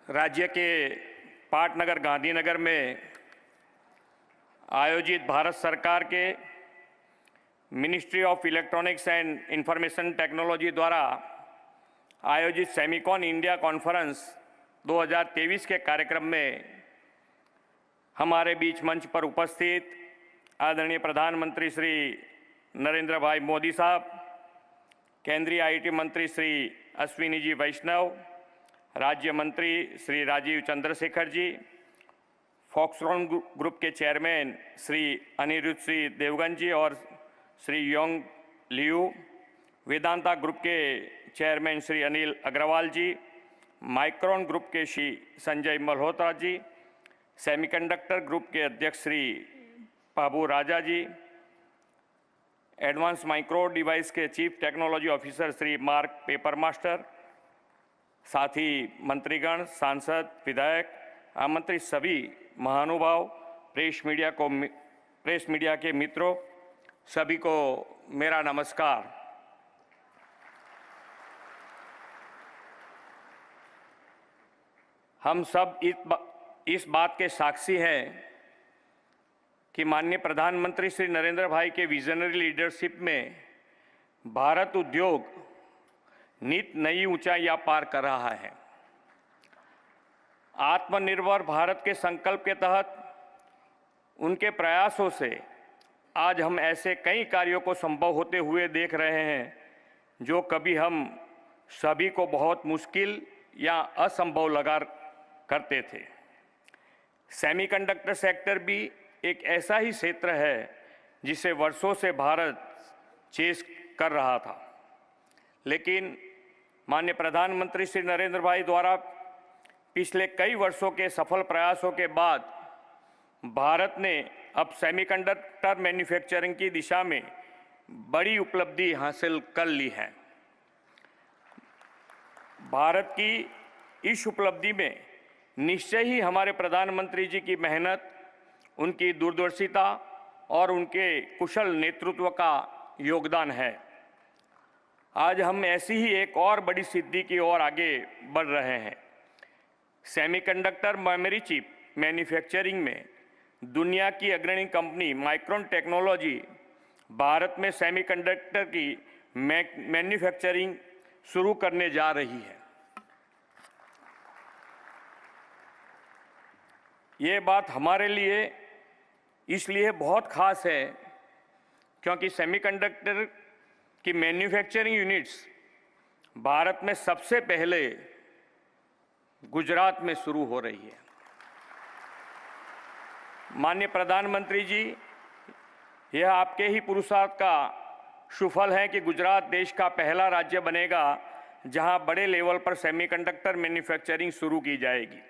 राज्य के पाटनगर गांधीनगर में आयोजित भारत सरकार के ministry of electronics and information technology द्वारा आयोजित सेमिकॉन इंडिया कॉन्फ्रेंस 2023 के कार्यक्रम में हमारे बीच मंच पर उपस्थित आदरणीय प्रधानमंत्री श्री नरेंद्र भाई मोदी साहब, केंद्रीय आईटी मंत्री श्री अश्विनी जी वैष्णव, राज्य मंत्री श्री राजीव चंद्रशेखर जी, फॉक्सकॉन ग्रुप के चेयरमैन श्री अनिरुद्ध श्री देवगन जी और Shri Yong Liu, Vedanta group के चेयरमैन श्री अनिल अग्रवाल जी, माइक्रोन ग्रुप के श्री संजय मल्होत्रा जी, सेमीकंडक्टर ग्रुप के अध्यक्ष श्री बाबू राजा जी, एडवांस माइक्रो डिवाइस के chief technology officer Shri mark paper master, साथ ही मंत्रीगण, सांसद, विधायक, आमंत्रित सभी महानुभाव, प्रेस मीडिया के मित्रों, सभी को मेरा नमस्कार। हम सब इस बात के साक्षी हैं कि माननीय प्रधानमंत्री श्री नरेंद्र भाई के विजनरी लीडरशिप में भारत उद्योग नित नई ऊंचाइयां पार कर रहा है। आत्मनिर्भर भारत के संकल्प के तहत उनके प्रयासों से आज हम ऐसे कई कार्यों को संभव होते हुए देख रहे हैं जो कभी हम सभी को बहुत मुश्किल या असंभव लगा करते थे। सेमीकंडक्टर सेक्टर भी एक ऐसा ही क्षेत्र है जिसे वर्षों से भारत चेस कर रहा था, लेकिन माननीय प्रधानमंत्री श्री नरेंद्र भाई द्वारा पिछले कई वर्षों के सफल प्रयासों के बाद भारत ने अब सेमीकंडक्टर मैन्युफैक्चरिंग की दिशा में बड़ी उपलब्धि हासिल कर ली है। भारत की इस उपलब्धि में निश्चय ही हमारे प्रधानमंत्री जी की मेहनत, उनकी दूरदर्शिता और उनके कुशल नेतृत्व का योगदान है। आज हम ऐसी ही एक और बड़ी सिद्धि की ओर आगे बढ़ रहे हैं। सेमीकंडक्टर मेमोरी चिप मैन्युफैक्चरिंग में दुनिया की अग्रणी कंपनी माइक्रोन टेक्नोलॉजी भारत में सेमीकंडक्टर की मैन्युफैक्चरिंग शुरू करने जा रही है। ये बात हमारे लिए इसलिए बहुत खास है क्योंकि सेमीकंडक्टर की मैन्युफैक्चरिंग यूनिट्स भारत में सबसे पहले गुजरात में शुरू हो रही है। माननीय प्रधानमंत्री जी, यह आपके ही पुरुषार्थ का सुफल है कि गुजरात देश का पहला राज्य बनेगा जहां बड़े लेवल पर सेमीकंडक्टर मैन्युफैक्चरिंग शुरू की जाएगी।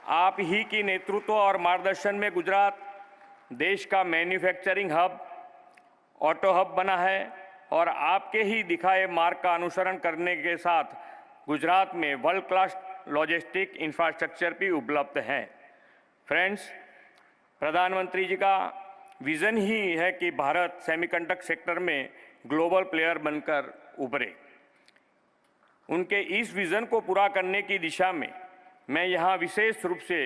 आप ही की नेतृत्व और मार्गदर्शन में गुजरात देश का मैन्युफैक्चरिंग हब, ऑटो हब बना है और आपके ही दिखाए मार्ग का अनुसरण करने के साथ गुजरात में वर्ल्ड क्लास लॉजिस्टिक इंफ्रास्ट्रक्चर भी उपलब्ध है। फ्रेंड्स, प्रधानमंत्री जी का विज़न ही है कि भारत सेमीकंडक्टर सेक्टर में ग्लोबल प्लेयर बनकर उभरे। उनके इस विज़न को पूरा करने की दिशा में मैं यहाँ विशेष रूप से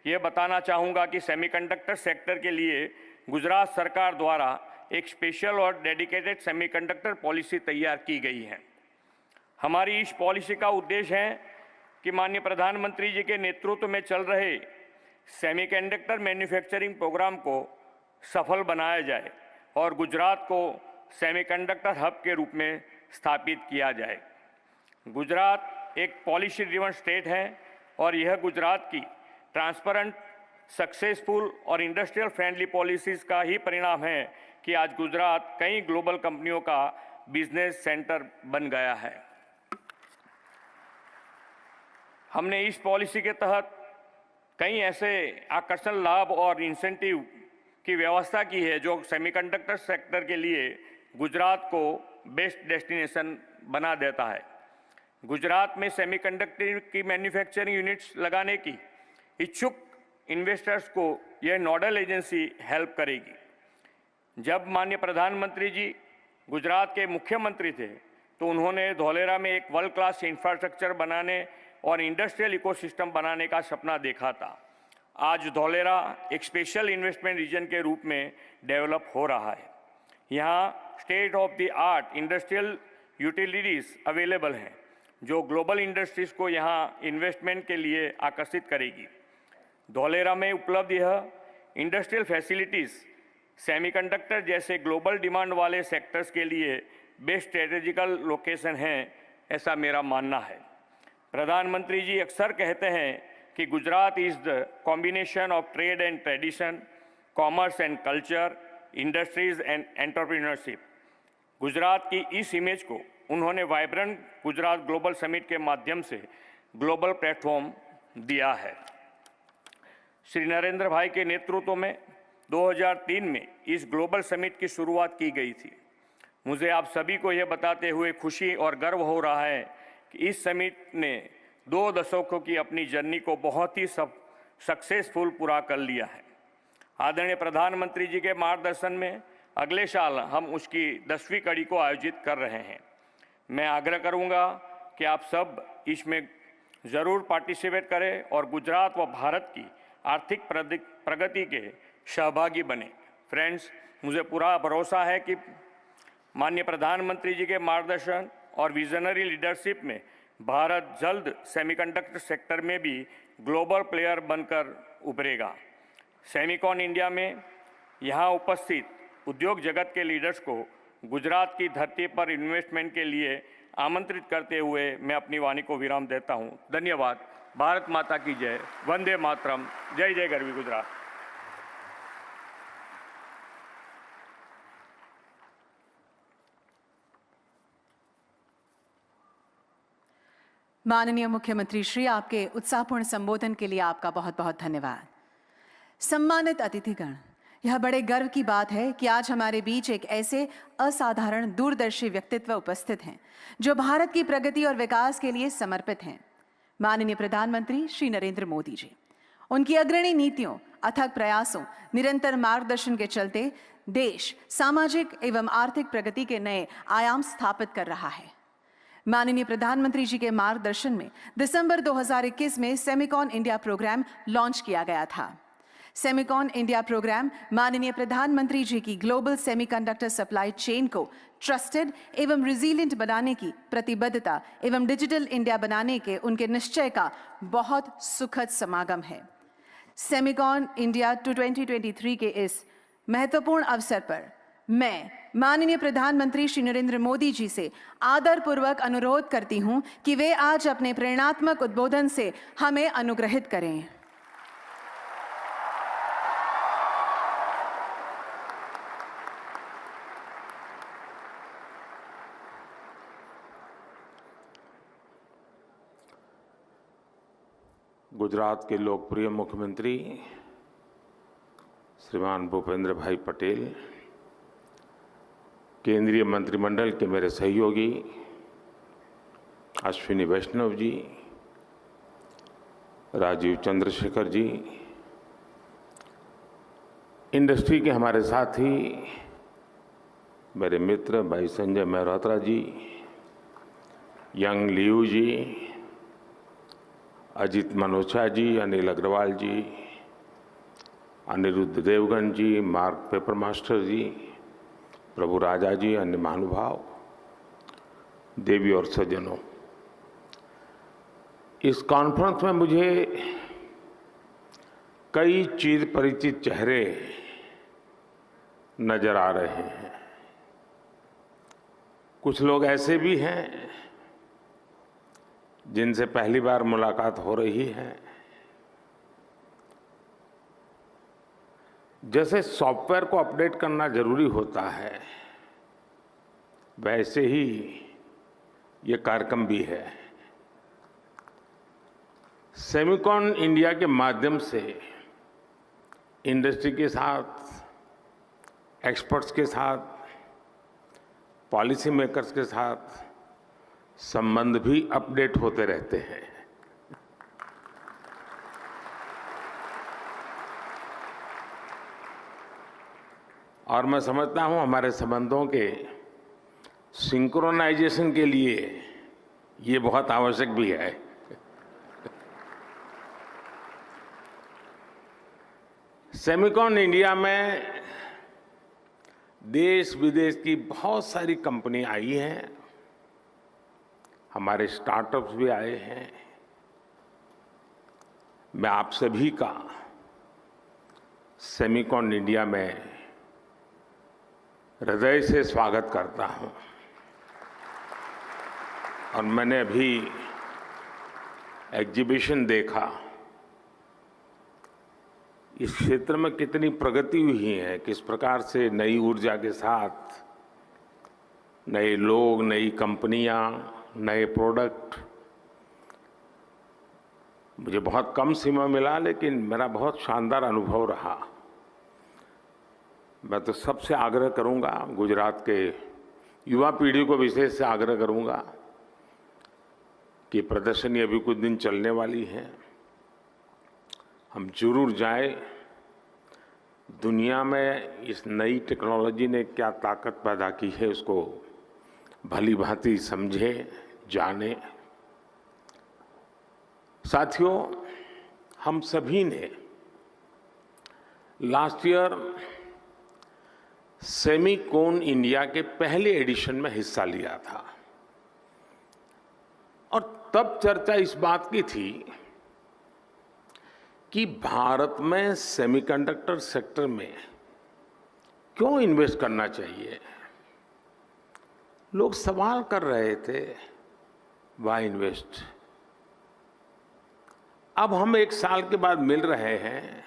ये बताना चाहूँगा कि सेमीकंडक्टर सेक्टर के लिए गुजरात सरकार द्वारा एक स्पेशल और डेडिकेटेड सेमीकंडक्टर पॉलिसी तैयार की गई है। हमारी इस पॉलिसी का उद्देश्य है कि माननीय प्रधानमंत्री जी के नेतृत्व में चल रहे सेमीकंडक्टर मैन्युफैक्चरिंग प्रोग्राम को सफल बनाया जाए और गुजरात को सेमीकंडक्टर हब के रूप में स्थापित किया जाए। गुजरात एक पॉलिसी ड्रिवन स्टेट है और यह गुजरात की ट्रांसपेरेंट, सक्सेसफुल और इंडस्ट्रियल फ्रेंडली पॉलिसीज़ का ही परिणाम है कि आज गुजरात कई ग्लोबल कंपनियों का बिजनेस सेंटर बन गया है। हमने इस पॉलिसी के तहत कई ऐसे आकर्षण लाभ और इंसेंटिव की व्यवस्था की है जो सेमीकंडक्टर सेक्टर के लिए गुजरात को बेस्ट डेस्टिनेशन बना देता है। गुजरात में सेमीकंडक्टर की मैन्युफैक्चरिंग यूनिट्स लगाने की इच्छुक इन्वेस्टर्स को यह नोडल एजेंसी हेल्प करेगी। जब माननीय प्रधानमंत्री जी गुजरात के मुख्यमंत्री थे तो उन्होंने धौलेरा में एक वर्ल्ड क्लास इंफ्रास्ट्रक्चर बनाने और इंडस्ट्रियल इकोसिस्टम बनाने का सपना देखा था। आज धौलेरा एक स्पेशल इन्वेस्टमेंट रीजन के रूप में डेवलप हो रहा है। यहाँ state of the art industrial utilities available हैं जो ग्लोबल इंडस्ट्रीज़ को यहाँ इन्वेस्टमेंट के लिए आकर्षित करेगी। धौलेरा में उपलब्ध यह इंडस्ट्रियल फैसिलिटीज़ सेमीकंडक्टर जैसे ग्लोबल डिमांड वाले सेक्टर्स के लिए बेस्ट स्ट्रेटेजिकल लोकेशन हैं, ऐसा मेरा मानना है। प्रधानमंत्री जी अक्सर कहते हैं कि Gujarat is the combination of trade and tradition, commerce and culture, industries and entrepreneurship. Gujarat की इस इमेज को उन्होंने वाइब्रेंट गुजरात ग्लोबल समिट के माध्यम से ग्लोबल प्लेटफॉर्म दिया है। श्री नरेंद्र भाई के नेतृत्व में 2003 में इस ग्लोबल समिट की शुरुआत की गई थी। मुझे आप सभी को यह बताते हुए खुशी और गर्व हो रहा है कि इस समिट ने 2 दशकों की अपनी जर्नी को बहुत ही सक्सेसफुल पूरा कर लिया है। आदरणीय प्रधानमंत्री जी के मार्गदर्शन में अगले साल हम उसकी 10वीं कड़ी को आयोजित कर रहे हैं। मैं आग्रह करूंगा कि आप सब इसमें ज़रूर पार्टिसिपेट करें और गुजरात व भारत की आर्थिक प्रगति के सहभागी बने। फ्रेंड्स, मुझे पूरा भरोसा है कि माननीय प्रधानमंत्री जी के मार्गदर्शन और विजनरी लीडरशिप में भारत जल्द सेमीकंडक्टर सेक्टर में भी ग्लोबल प्लेयर बनकर उभरेगा। सेमिकॉन इंडिया में यहाँ उपस्थित उद्योग जगत के लीडर्स को गुजरात की धरती पर इन्वेस्टमेंट के लिए आमंत्रित करते हुए मैं अपनी वाणी को विराम देता हूँ। धन्यवाद। भारत माता की जय। वंदे मातरम। जय जय गरवी गुजरात। माननीय मुख्यमंत्री श्री, आपके उत्साहपूर्ण संबोधन के लिए आपका बहुत बहुत धन्यवाद। सम्मानित अतिथिगण, यह बड़े गर्व की बात है कि आज हमारे बीच एक ऐसे असाधारण दूरदर्शी व्यक्तित्व उपस्थित हैं जो भारत की प्रगति और विकास के लिए समर्पित हैं। माननीय प्रधानमंत्री श्री नरेंद्र मोदी जी, उनकी अग्रणी नीतियों, अथक प्रयासों, निरंतर मार्गदर्शन के चलते देश सामाजिक एवं आर्थिक प्रगति के नए आयाम स्थापित कर रहा है। माननीय प्रधानमंत्री जी के मार्गदर्शन में दिसंबर 2021 में सेमिकॉन इंडिया प्रोग्राम लॉन्च किया गया था। सेमिकॉन इंडिया प्रोग्राम माननीय प्रधानमंत्री जी की ग्लोबल सेमीकंडक्टर सप्लाई चेन को ट्रस्टेड एवं रिजिलिएंट बनाने की प्रतिबद्धता एवं डिजिटल इंडिया बनाने के उनके निश्चय का बहुत सुखद समागम है। सेमिकॉन इंडिया 2023 के इस महत्वपूर्ण अवसर पर मैं माननीय प्रधानमंत्री श्री नरेंद्र मोदी जी से आदरपूर्वक अनुरोध करती हूं कि वे आज अपने प्रेरणात्मक उद्बोधन से हमें अनुग्रहित करें। गुजरात के लोकप्रिय मुख्यमंत्री श्रीमान भूपेंद्र भाई पटेल, केंद्रीय मंत्रिमंडल के मेरे सहयोगी अश्विनी वैष्णव जी, राजीव चंद्रशेखर जी, इंडस्ट्री के हमारे साथी मेरे मित्र भाई संजय मेहरोत्रा जी, यंग लियू जी, अजित मनोचा जी, अनिल अग्रवाल जी, अनिरुद्ध देवगन जी, मार्क पेपर मास्टर जी, प्रभु राजा जी, अन्य महानुभाव, देवी और सज्जनों, इस कॉन्फ्रेंस में मुझे कई चिर परिचित चेहरे नजर आ रहे हैं। कुछ लोग ऐसे भी हैं जिनसे पहली बार मुलाकात हो रही है। जैसे सॉफ्टवेयर को अपडेट करना जरूरी होता है, वैसे ही ये कार्यक्रम भी है। सेमिकॉन इंडिया के माध्यम से इंडस्ट्री के साथ, एक्सपर्ट्स के साथ, पॉलिसी मेकर्स के साथ संबंध भी अपडेट होते रहते हैं। और मैं समझता हूं हमारे संबंधों के सिंक्रोनाइजेशन के लिए ये बहुत आवश्यक भी है। सेमिकॉन इंडिया में देश विदेश की बहुत सारी कंपनी आई हैं, हमारे स्टार्टअप्स भी आए हैं। मैं आप सभी का सेमिकॉन इंडिया में हृदय से स्वागत करता हूं। और मैंने अभी एग्जीबिशन देखा, इस क्षेत्र में कितनी प्रगति हुई है, किस प्रकार से नई ऊर्जा के साथ नए लोग, नई कंपनियां, नए प्रोडक्ट। मुझे बहुत कम समय मिला, लेकिन मेरा बहुत शानदार अनुभव रहा। मैं तो सबसे आग्रह करूंगा, गुजरात के युवा पीढ़ी को विशेष से आग्रह करूंगा कि प्रदर्शनी अभी कुछ दिन चलने वाली है, हम जरूर जाएं। दुनिया में इस नई टेक्नोलॉजी ने क्या ताकत पैदा की है, उसको भली भांति समझें, जाने। साथियों, हम सभी ने लास्ट ईयर सेमीकॉन इंडिया के पहले एडिशन में हिस्सा लिया था और तब चर्चा इस बात की थी कि भारत में सेमीकंडक्टर सेक्टर में क्यों इन्वेस्ट करना चाहिए। लोग सवाल कर रहे थे, वाई इन्वेस्ट। अब हम 1 साल के बाद मिल रहे हैं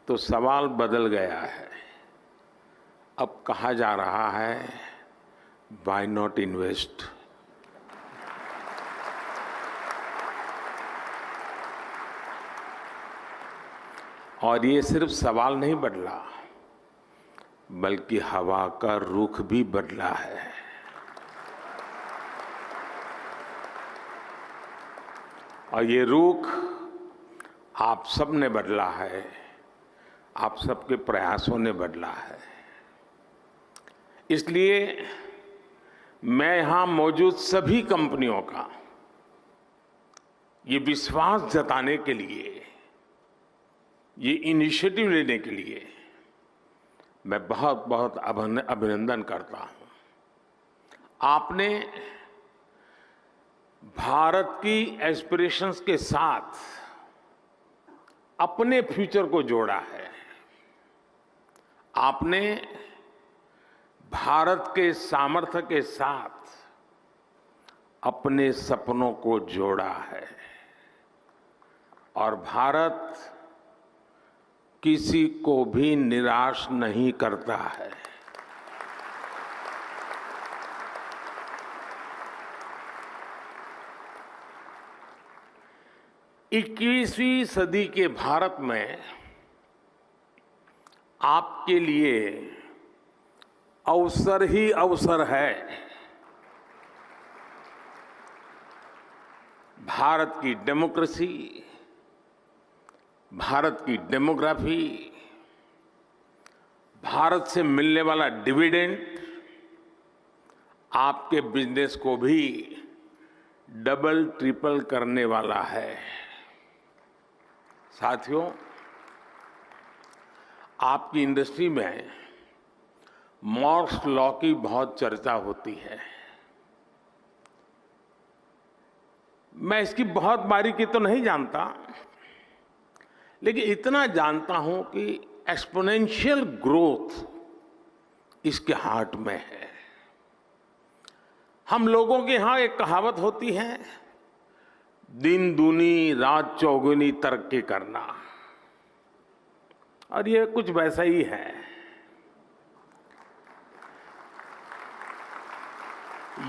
तो सवाल बदल गया है। अब कहा जा रहा है, वाई नॉट इन्वेस्ट। और ये सिर्फ सवाल नहीं बदला, बल्कि हवा का रुख भी बदला है। और ये रुख आप सब ने बदला है, आप सबके प्रयासों ने बदला है। इसलिए मैं यहां मौजूद सभी कंपनियों का ये विश्वास जताने के लिए, ये इनिशिएटिव लेने के लिए मैं बहुत बहुत अभिनंदन करता हूं। आपने भारत की एस्पिरेशंस के साथ अपने फ्यूचर को जोड़ा है। आपने भारत के सामर्थ्य के साथ अपने सपनों को जोड़ा है। और भारत किसी को भी निराश नहीं करता है। इक्कीसवीं सदी के भारत में आपके लिए अवसर ही अवसर है। भारत की डेमोक्रेसी, भारत की डेमोग्राफी, भारत से मिलने वाला डिविडेंड आपके बिजनेस को भी डबल ट्रिपल करने वाला है। साथियों, आपकी इंडस्ट्री में मॉर्स लॉ की बहुत चर्चा होती है। मैं इसकी बहुत बारीकी तो नहीं जानता, लेकिन इतना जानता हूं कि एक्सपोनेंशियल ग्रोथ इसके हार्ट में है। हम लोगों के यहां एक कहावत होती है, दिन दूनी रात चौगुनी तरक्की करना, और ये कुछ वैसा ही है।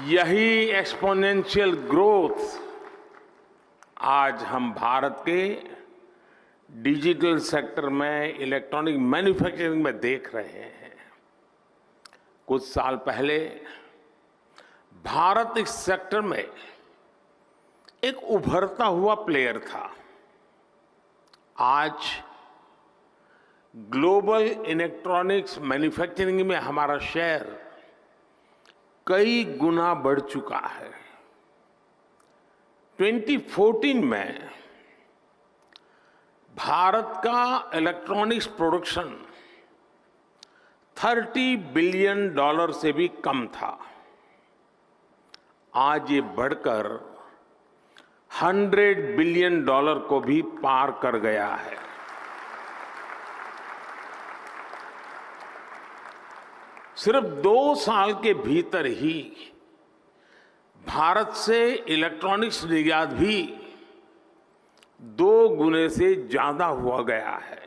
यही एक्सपोनेंशियल ग्रोथ आज हम भारत के डिजिटल सेक्टर में, इलेक्ट्रॉनिक मैन्युफैक्चरिंग में देख रहे हैं। कुछ साल पहले भारत इस सेक्टर में एक उभरता हुआ प्लेयर था। आज ग्लोबल इलेक्ट्रॉनिक्स मैन्युफैक्चरिंग में हमारा शेयर कई गुना बढ़ चुका है। 2014 में भारत का इलेक्ट्रॉनिक्स प्रोडक्शन $30 बिलियन से भी कम था। आज ये बढ़कर $100 बिलियन को भी पार कर गया है। सिर्फ 2 साल के भीतर ही भारत से इलेक्ट्रॉनिक्स निर्यात भी 2 गुने से ज्यादा हुआ गया है।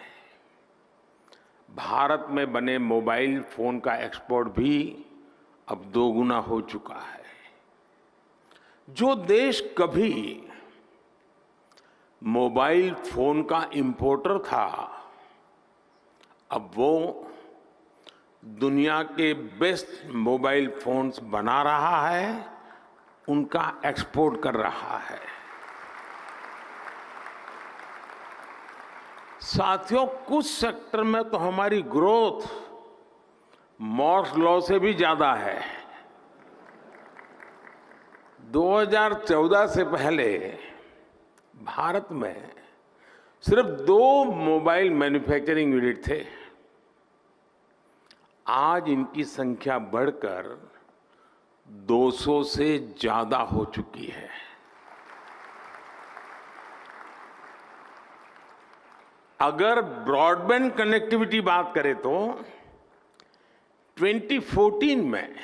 भारत में बने मोबाइल फोन का एक्सपोर्ट भी अब 2 गुना हो चुका है। जो देश कभी मोबाइल फोन का इंपोर्टर था, अब वो दुनिया के बेस्ट मोबाइल फोन्स बना रहा है, उनका एक्सपोर्ट कर रहा है। साथियों, कुछ सेक्टर में तो हमारी ग्रोथ मॉर्स लॉ से भी ज्यादा है। 2014 से पहले भारत में सिर्फ 2 मोबाइल मैन्युफैक्चरिंग यूनिट थे। आज इनकी संख्या बढ़कर 200 से ज्यादा हो चुकी है। अगर ब्रॉडबैंड कनेक्टिविटी बात करें तो 2014 में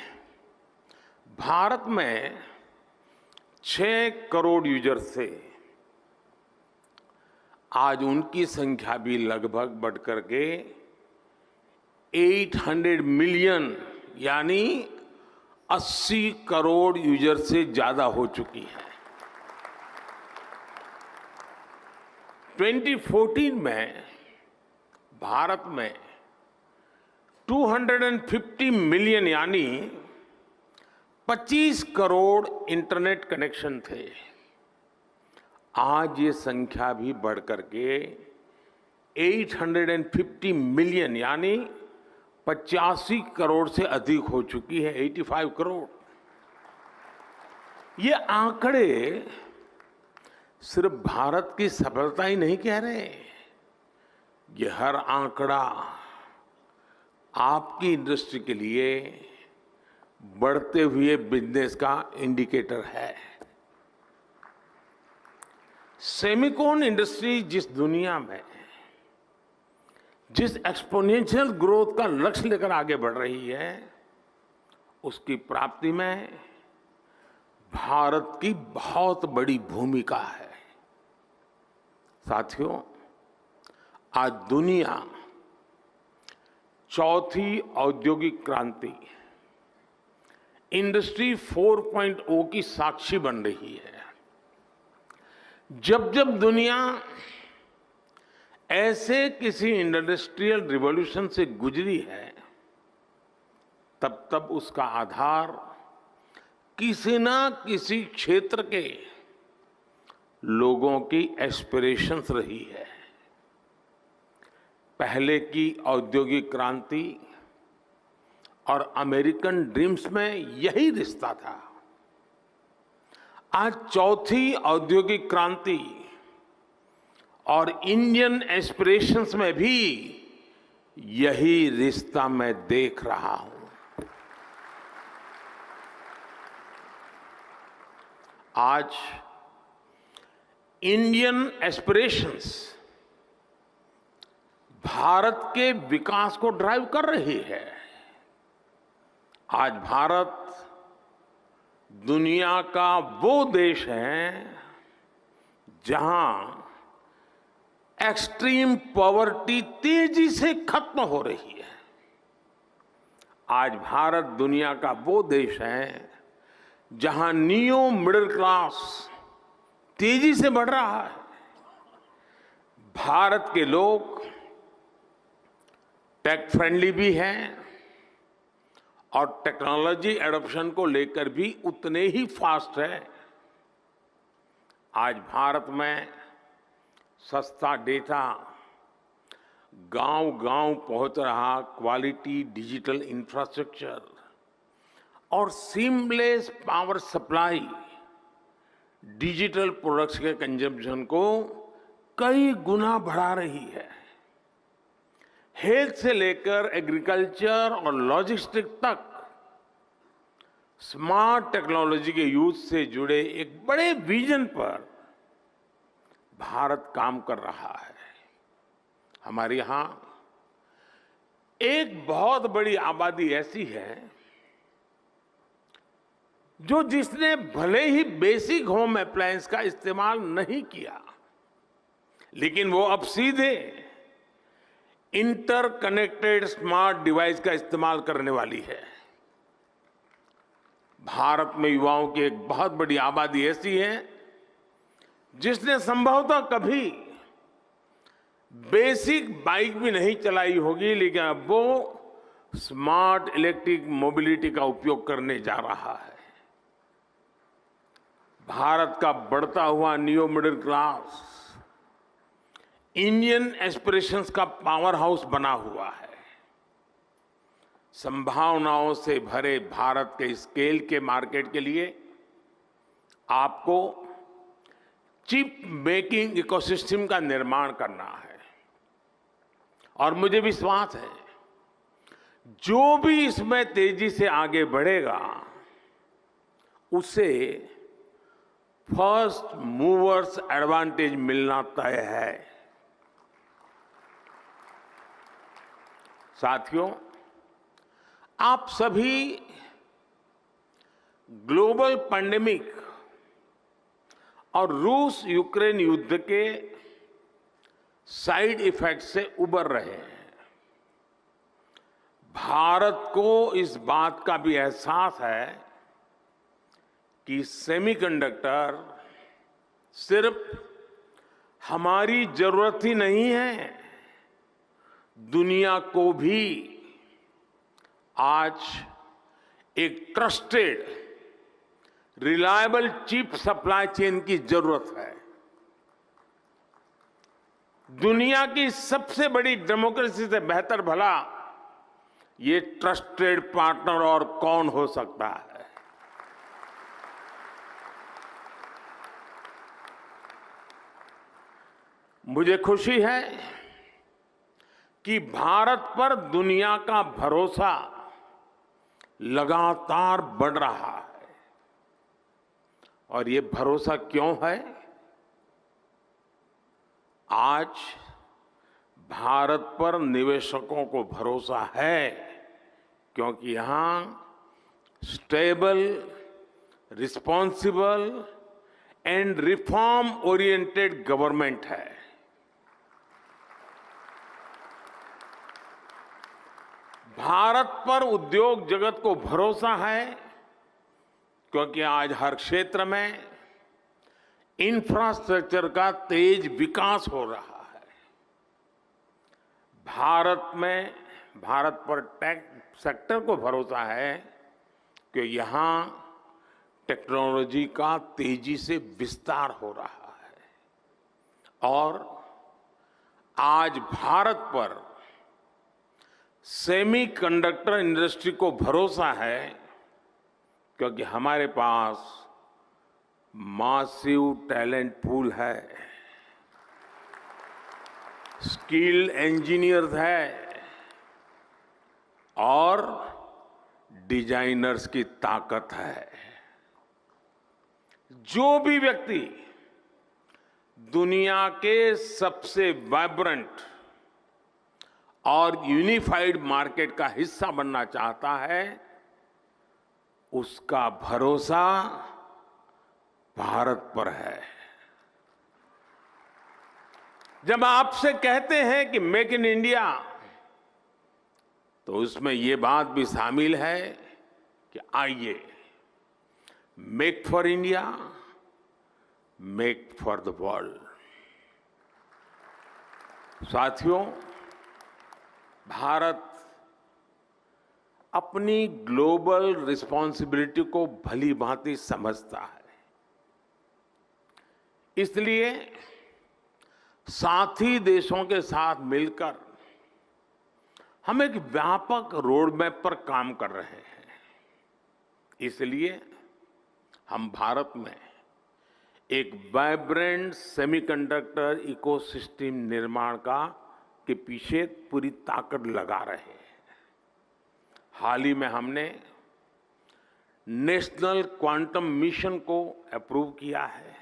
भारत में 6 करोड़ यूजर्स थे। आज उनकी संख्या भी लगभग बढ़कर के 800 मिलियन यानी 80 करोड़ यूजर से ज्यादा हो चुकी है। 2014 में भारत में 250 मिलियन यानी 25 करोड़ इंटरनेट कनेक्शन थे। आज ये संख्या भी बढ़कर के 850 मिलियन यानी 85 करोड़ से अधिक हो चुकी है, 85 करोड़। ये आंकड़े सिर्फ भारत की सफलता ही नहीं कह रहे, ये हर आंकड़ा आपकी इंडस्ट्री के लिए बढ़ते हुए बिजनेस का इंडिकेटर है। सेमिकॉन इंडस्ट्री जिस दुनिया में जिस एक्सपोनेंशियल ग्रोथ का लक्ष्य लेकर आगे बढ़ रही है, उसकी प्राप्ति में भारत की बहुत बड़ी भूमिका है। साथियों, आज दुनिया चौथी औद्योगिक क्रांति इंडस्ट्री 4.0 की साक्षी बन रही है। जब जब दुनिया ऐसे किसी इंडस्ट्रियल रिवॉल्यूशन से गुजरी है, तब तब उसका आधार किसी ना किसी क्षेत्र के लोगों की एस्पिरेशंस रही है। पहले की औद्योगिक क्रांति और अमेरिकन ड्रीम्स में यही रिश्ता था। आज चौथी औद्योगिक क्रांति और इंडियन एस्पिरेशंस में भी यही रिश्ता मैं देख रहा हूं। आज इंडियन एस्पिरेशंस भारत के विकास को ड्राइव कर रही है। आज भारत दुनिया का वो देश है जहां एक्सट्रीम पॉवर्टी तेजी से खत्म हो रही है। आज भारत दुनिया का वो देश है जहां नियो मिडिल क्लास तेजी से बढ़ रहा है। भारत के लोग टेक फ्रेंडली भी हैं और टेक्नोलॉजी एडॉप्शन को लेकर भी उतने ही फास्ट है। आज भारत में सस्ता डेटा गांव-गांव पहुंच रहा, क्वालिटी डिजिटल इंफ्रास्ट्रक्चर और seamless power supply digital products के कंजम्पशन को कई गुना बढ़ा रही है। हेल्थ से लेकर एग्रीकल्चर और लॉजिस्टिक्स तक स्मार्ट टेक्नोलॉजी के यूज से जुड़े एक बड़े विजन पर भारत काम कर रहा है। हमारे यहां एक बहुत बड़ी आबादी ऐसी है जो जिसने भले ही बेसिक होम अप्लायंस का इस्तेमाल नहीं किया, लेकिन वो अब सीधे इंटरकनेक्टेड स्मार्ट डिवाइस का इस्तेमाल करने वाली है। भारत में युवाओं की एक बहुत बड़ी आबादी ऐसी है जिसने संभवतः कभी बेसिक बाइक भी नहीं चलाई होगी, लेकिन अब वो स्मार्ट इलेक्ट्रिक मोबिलिटी का उपयोग करने जा रहा है। भारत का बढ़ता हुआ neo middle class Indian aspirations का पावर हाउस बना हुआ है। संभावनाओं से भरे भारत के स्केल के मार्केट के लिए आपको चिप मेकिंग इकोसिस्टम का निर्माण करना है। और मुझे विश्वास है जो भी इसमें तेजी से आगे बढ़ेगा उसे फर्स्ट मूवर्स एडवांटेज मिलना तय है। साथियों, आप सभी ग्लोबल पैंडेमिक और रूस यूक्रेन युद्ध के साइड इफेक्ट से उबर रहे हैं। भारत को इस बात का भी एहसास है कि सेमीकंडक्टर सिर्फ हमारी जरूरत ही नहीं है, दुनिया को भी आज एक trusted reliable chip supply chain की जरूरत है। दुनिया की सबसे बड़ी डेमोक्रेसी से बेहतर भला ये ट्रस्टेड पार्टनर और कौन हो सकता है। मुझे खुशी है कि भारत पर दुनिया का भरोसा लगातार बढ़ रहा है। और ये भरोसा क्यों है? आज भारत पर निवेशकों को भरोसा है क्योंकि यहां stable, responsible and reform oriented government है। भारत पर उद्योग जगत को भरोसा है क्योंकि आज हर क्षेत्र में इंफ्रास्ट्रक्चर का तेज विकास हो रहा है। भारत पर टेक सेक्टर को भरोसा है कि यहां टेक्नोलॉजी का तेजी से विस्तार हो रहा है। और आज भारत पर सेमीकंडक्टर इंडस्ट्री को भरोसा है क्योंकि हमारे पास मासिव टैलेंट पूल है, स्किल्ड इंजीनियर्स है और डिजाइनर्स की ताकत है। जो भी व्यक्ति दुनिया के सबसे वाइब्रेंट और यूनिफाइड मार्केट का हिस्सा बनना चाहता है उसका भरोसा भारत पर है। जब आपसे कहते हैं कि मेक इन इंडिया तो उसमें ये बात भी शामिल है कि आइए make for India, make for the world. साथियों, भारत अपनी ग्लोबल रिस्पॉन्सिबिलिटी को भली भांति समझता है। इसलिए साथी देशों के साथ मिलकर हम एक व्यापक रोड मैप पर काम कर रहे हैं। इसलिए हम भारत में एक वाइब्रेंट सेमीकंडक्टर इकोसिस्टम निर्माण के पीछे पूरी ताकत लगा रहे हैं। हाल ही में हमने नेशनल क्वांटम मिशन को अप्रूव किया है।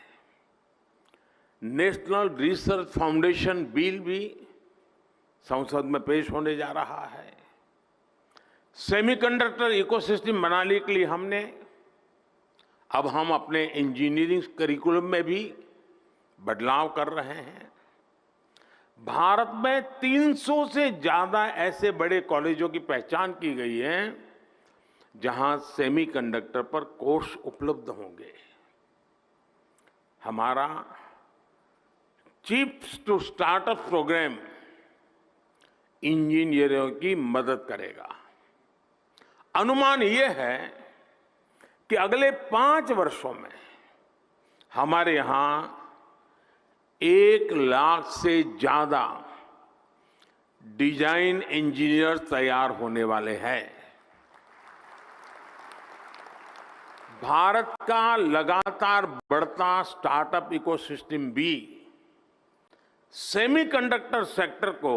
नेशनल रिसर्च फाउंडेशन बिल भी संसद में पेश होने जा रहा है। सेमीकंडक्टर इकोसिस्टम बनाने के लिए हम अपने इंजीनियरिंग करिकुलम में भी बदलाव कर रहे हैं। भारत में 300 से ज्यादा ऐसे बड़े कॉलेजों की पहचान की गई है जहां सेमीकंडक्टर पर कोर्स उपलब्ध होंगे। हमारा चिप्स टू स्टार्टअप प्रोग्राम इंजीनियरों की मदद करेगा। अनुमान यह है कि अगले 5 वर्षों में हमारे यहां 1 लाख से ज्यादा डिजाइन इंजीनियर तैयार होने वाले हैं। भारत का लगातार बढ़ता स्टार्टअप इकोसिस्टम भी सेमीकंडक्टर सेक्टर को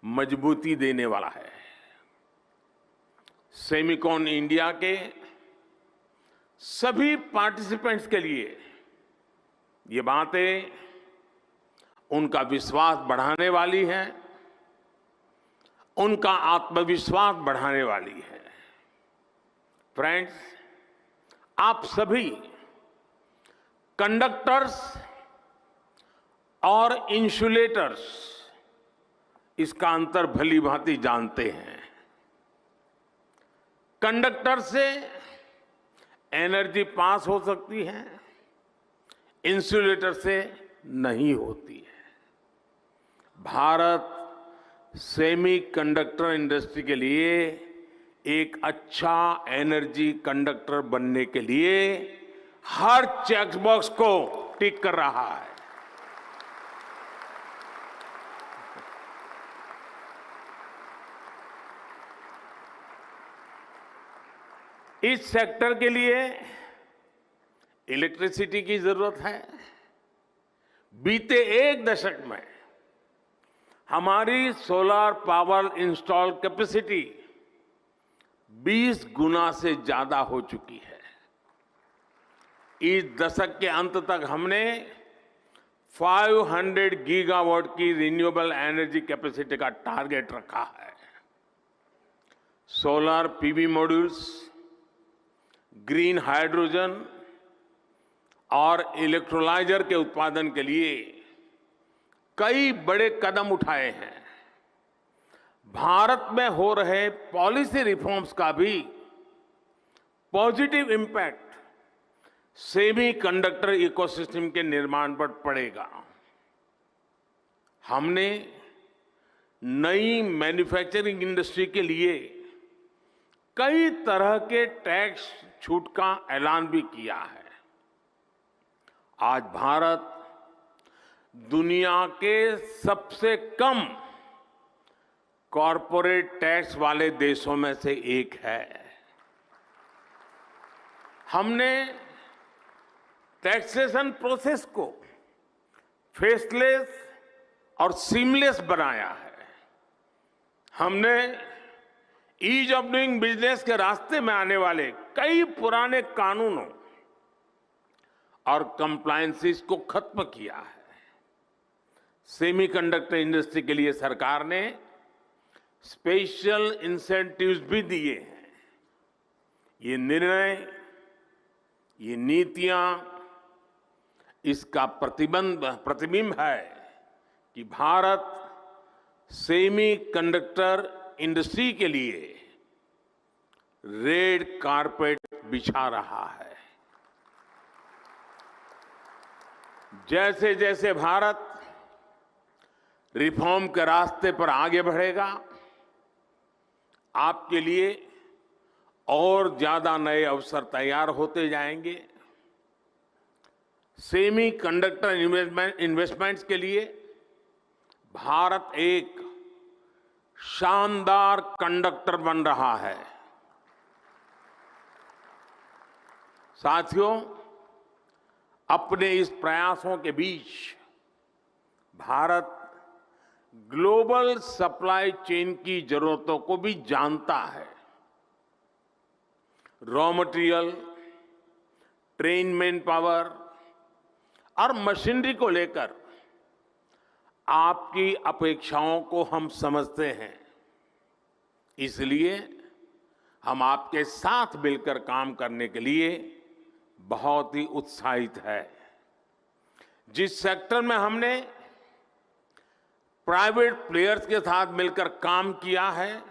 मजबूती देने वाला है। सेमिकॉन इंडिया के सभी पार्टिसिपेंट्स के लिए ये बातें उनका विश्वास बढ़ाने वाली हैं, उनका आत्मविश्वास बढ़ाने वाली है। फ्रेंड्स, आप सभी कंडक्टर्स और इंसुलेटर्स इसका अंतर भली भांति जानते हैं। कंडक्टर से एनर्जी पास हो सकती है, इंसुलेटर से नहीं होती है। भारत सेमीकंडक्टर इंडस्ट्री के लिए एक अच्छा एनर्जी कंडक्टर बनने के लिए हर चेक बॉक्स को टिक कर रहा है। इस सेक्टर के लिए इलेक्ट्रिसिटी की जरूरत है। बीते एक दशक में हमारी सोलर पावर इंस्टॉल कैपेसिटी 20 गुना से ज्यादा हो चुकी है। इस दशक के अंत तक हमने 500 गीगावाट की रिन्यूएबल एनर्जी कैपेसिटी का टारगेट रखा है। Solar PV modules, green hydrogen और इलेक्ट्रोलाइजर के उत्पादन के लिए कई बड़े कदम उठाए हैं। भारत में हो रहे पॉलिसी रिफॉर्म्स का भी पॉजिटिव इंपैक्ट सेमीकंडक्टर इकोसिस्टम के निर्माण पर पड़ेगा। हमने नई मैन्युफैक्चरिंग इंडस्ट्री के लिए कई तरह के टैक्स छूट का ऐलान भी किया है। आज भारत दुनिया के सबसे कम कॉरपोरेट टैक्स वाले देशों में से एक है। हमने टैक्सेशन प्रोसेस को फेसलेस और सीमलेस बनाया है। हमने ईज ऑफ डूइंग बिजनेस के रास्ते में आने वाले कई पुराने कानूनों और कंप्लायंसेस को खत्म किया है। सेमीकंडक्टर इंडस्ट्री के लिए सरकार ने स्पेशल इंसेंटिव्स भी दिए हैं। ये निर्णय, ये नीतियां इसका प्रतिबिंब है कि भारत सेमीकंडक्टर इंडस्ट्री के लिए रेड कारपेट बिछा रहा है। जैसे जैसे भारत रिफॉर्म के रास्ते पर आगे बढ़ेगा, आपके लिए और ज्यादा नए अवसर तैयार होते जाएंगे। सेमीकंडक्टर इन्वेस्टमेंट्स के लिए भारत एक शानदार कंडक्टर बन रहा है। साथियों, अपने इस प्रयासों के बीच भारत ग्लोबल सप्लाई चेन की जरूरतों को भी जानता है। Raw material, train man power और मशीनरी को लेकर आपकी अपेक्षाओं को हम समझते हैं। इसलिए हम आपके साथ मिलकर काम करने के लिए बहुत ही उत्साहित है। जिस सेक्टर में हमने प्राइवेट प्लेयर्स के साथ मिलकर काम किया है,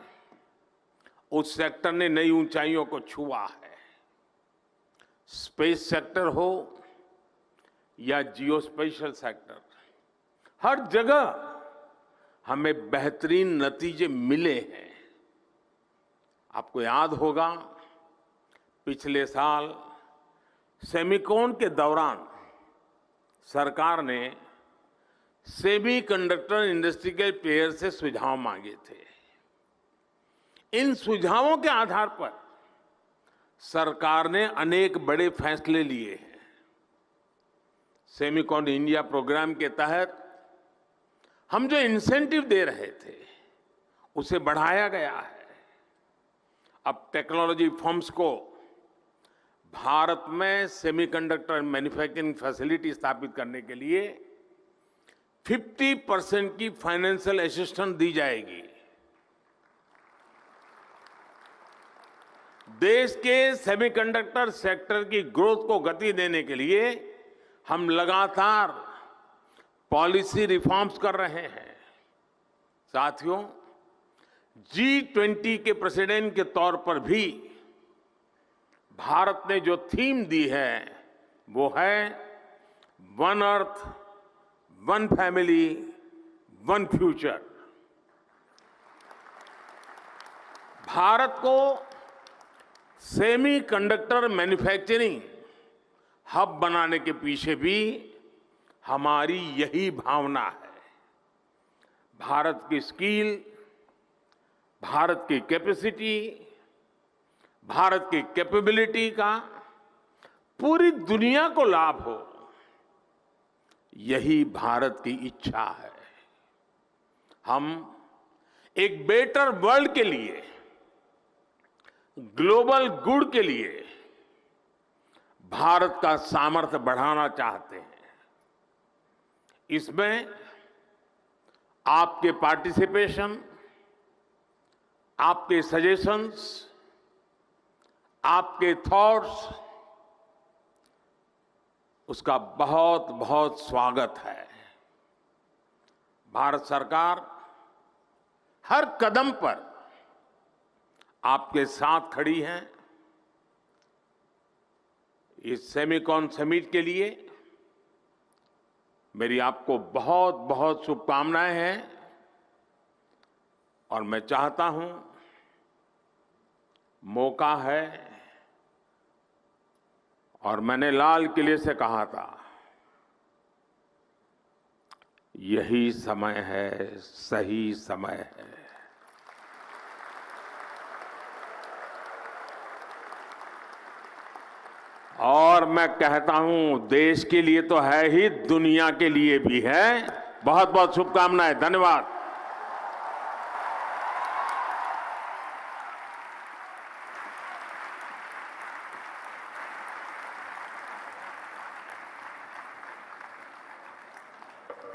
उस सेक्टर ने नई ऊंचाइयों को छुआ है। स्पेस सेक्टर हो या जियोस्पेशल सेक्टर, हर जगह हमें बेहतरीन नतीजे मिले हैं। आपको याद होगा, पिछले साल सेमिकॉन के दौरान सरकार ने सेमीकंडक्टर इंडस्ट्री के प्लेयर से सुझाव मांगे थे। इन सुझावों के आधार पर सरकार ने अनेक बड़े फैसले लिए हैं। सेमिकॉन इंडिया प्रोग्राम के तहत हम जो इंसेंटिव दे रहे थे उसे बढ़ाया गया है। अब टेक्नोलॉजी फर्म्स को भारत में सेमीकंडक्टर मैन्युफैक्चरिंग फैसिलिटी स्थापित करने के लिए 50% की फाइनेंशियल असिस्टेंस दी जाएगी। देश के सेमीकंडक्टर सेक्टर की ग्रोथ को गति देने के लिए हम लगातार पॉलिसी रिफॉर्म्स कर रहे हैं। साथियों, G20 के प्रेसिडेंट के तौर पर भी भारत ने जो थीम दी है वो है one earth, one family, one future. Bharat को सेमीकंडक्टर मैन्युफैक्चरिंग हब बनाने के पीछे भी हमारी यही भावना है। भारत की स्किल, भारत की कैपेसिटी, भारत की कैपेबिलिटी का पूरी दुनिया को लाभ हो, यही भारत की इच्छा है। हम एक बेटर वर्ल्ड के लिए, ग्लोबल गुड के लिए भारत का सामर्थ्य बढ़ाना चाहते हैं। इसमें आपके पार्टिसिपेशन, आपके सजेशंस, आपके थॉट्स, उसका बहुत बहुत स्वागत है। भारत सरकार हर कदम पर आपके साथ खड़ी है। इस सेमिकॉन समिट के लिए मेरी आपको बहुत बहुत शुभकामनाएं हैं और मैं चाहता हूं, मौका है और मैंने लाल किले से कहा था, यही समय है, सही समय है। और मैं कहता हूं, देश के लिए तो है ही, दुनिया के लिए भी है। बहुत बहुत शुभकामनाएं। धन्यवाद।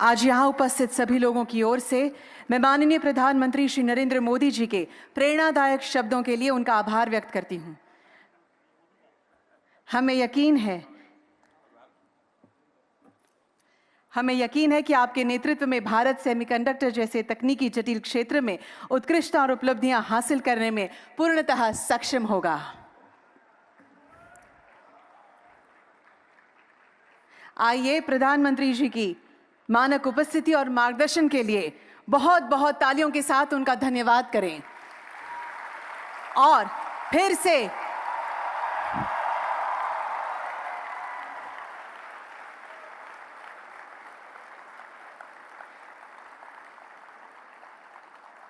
आज यहाँ उपस्थित सभी लोगों की ओर से मैं माननीय प्रधानमंत्री श्री नरेंद्र मोदी जी के प्रेरणादायक शब्दों के लिए उनका आभार व्यक्त करती हूँ। हमें यकीन है कि आपके नेतृत्व में भारत सेमीकंडक्टर जैसे तकनीकी जटिल क्षेत्र में उत्कृष्ट और उपलब्धियां हासिल करने में पूर्णतः सक्षम होगा। आइए प्रधानमंत्री जी की मानक उपस्थिति और मार्गदर्शन के लिए बहुत बहुत तालियों के साथ उनका धन्यवाद करें और फिर से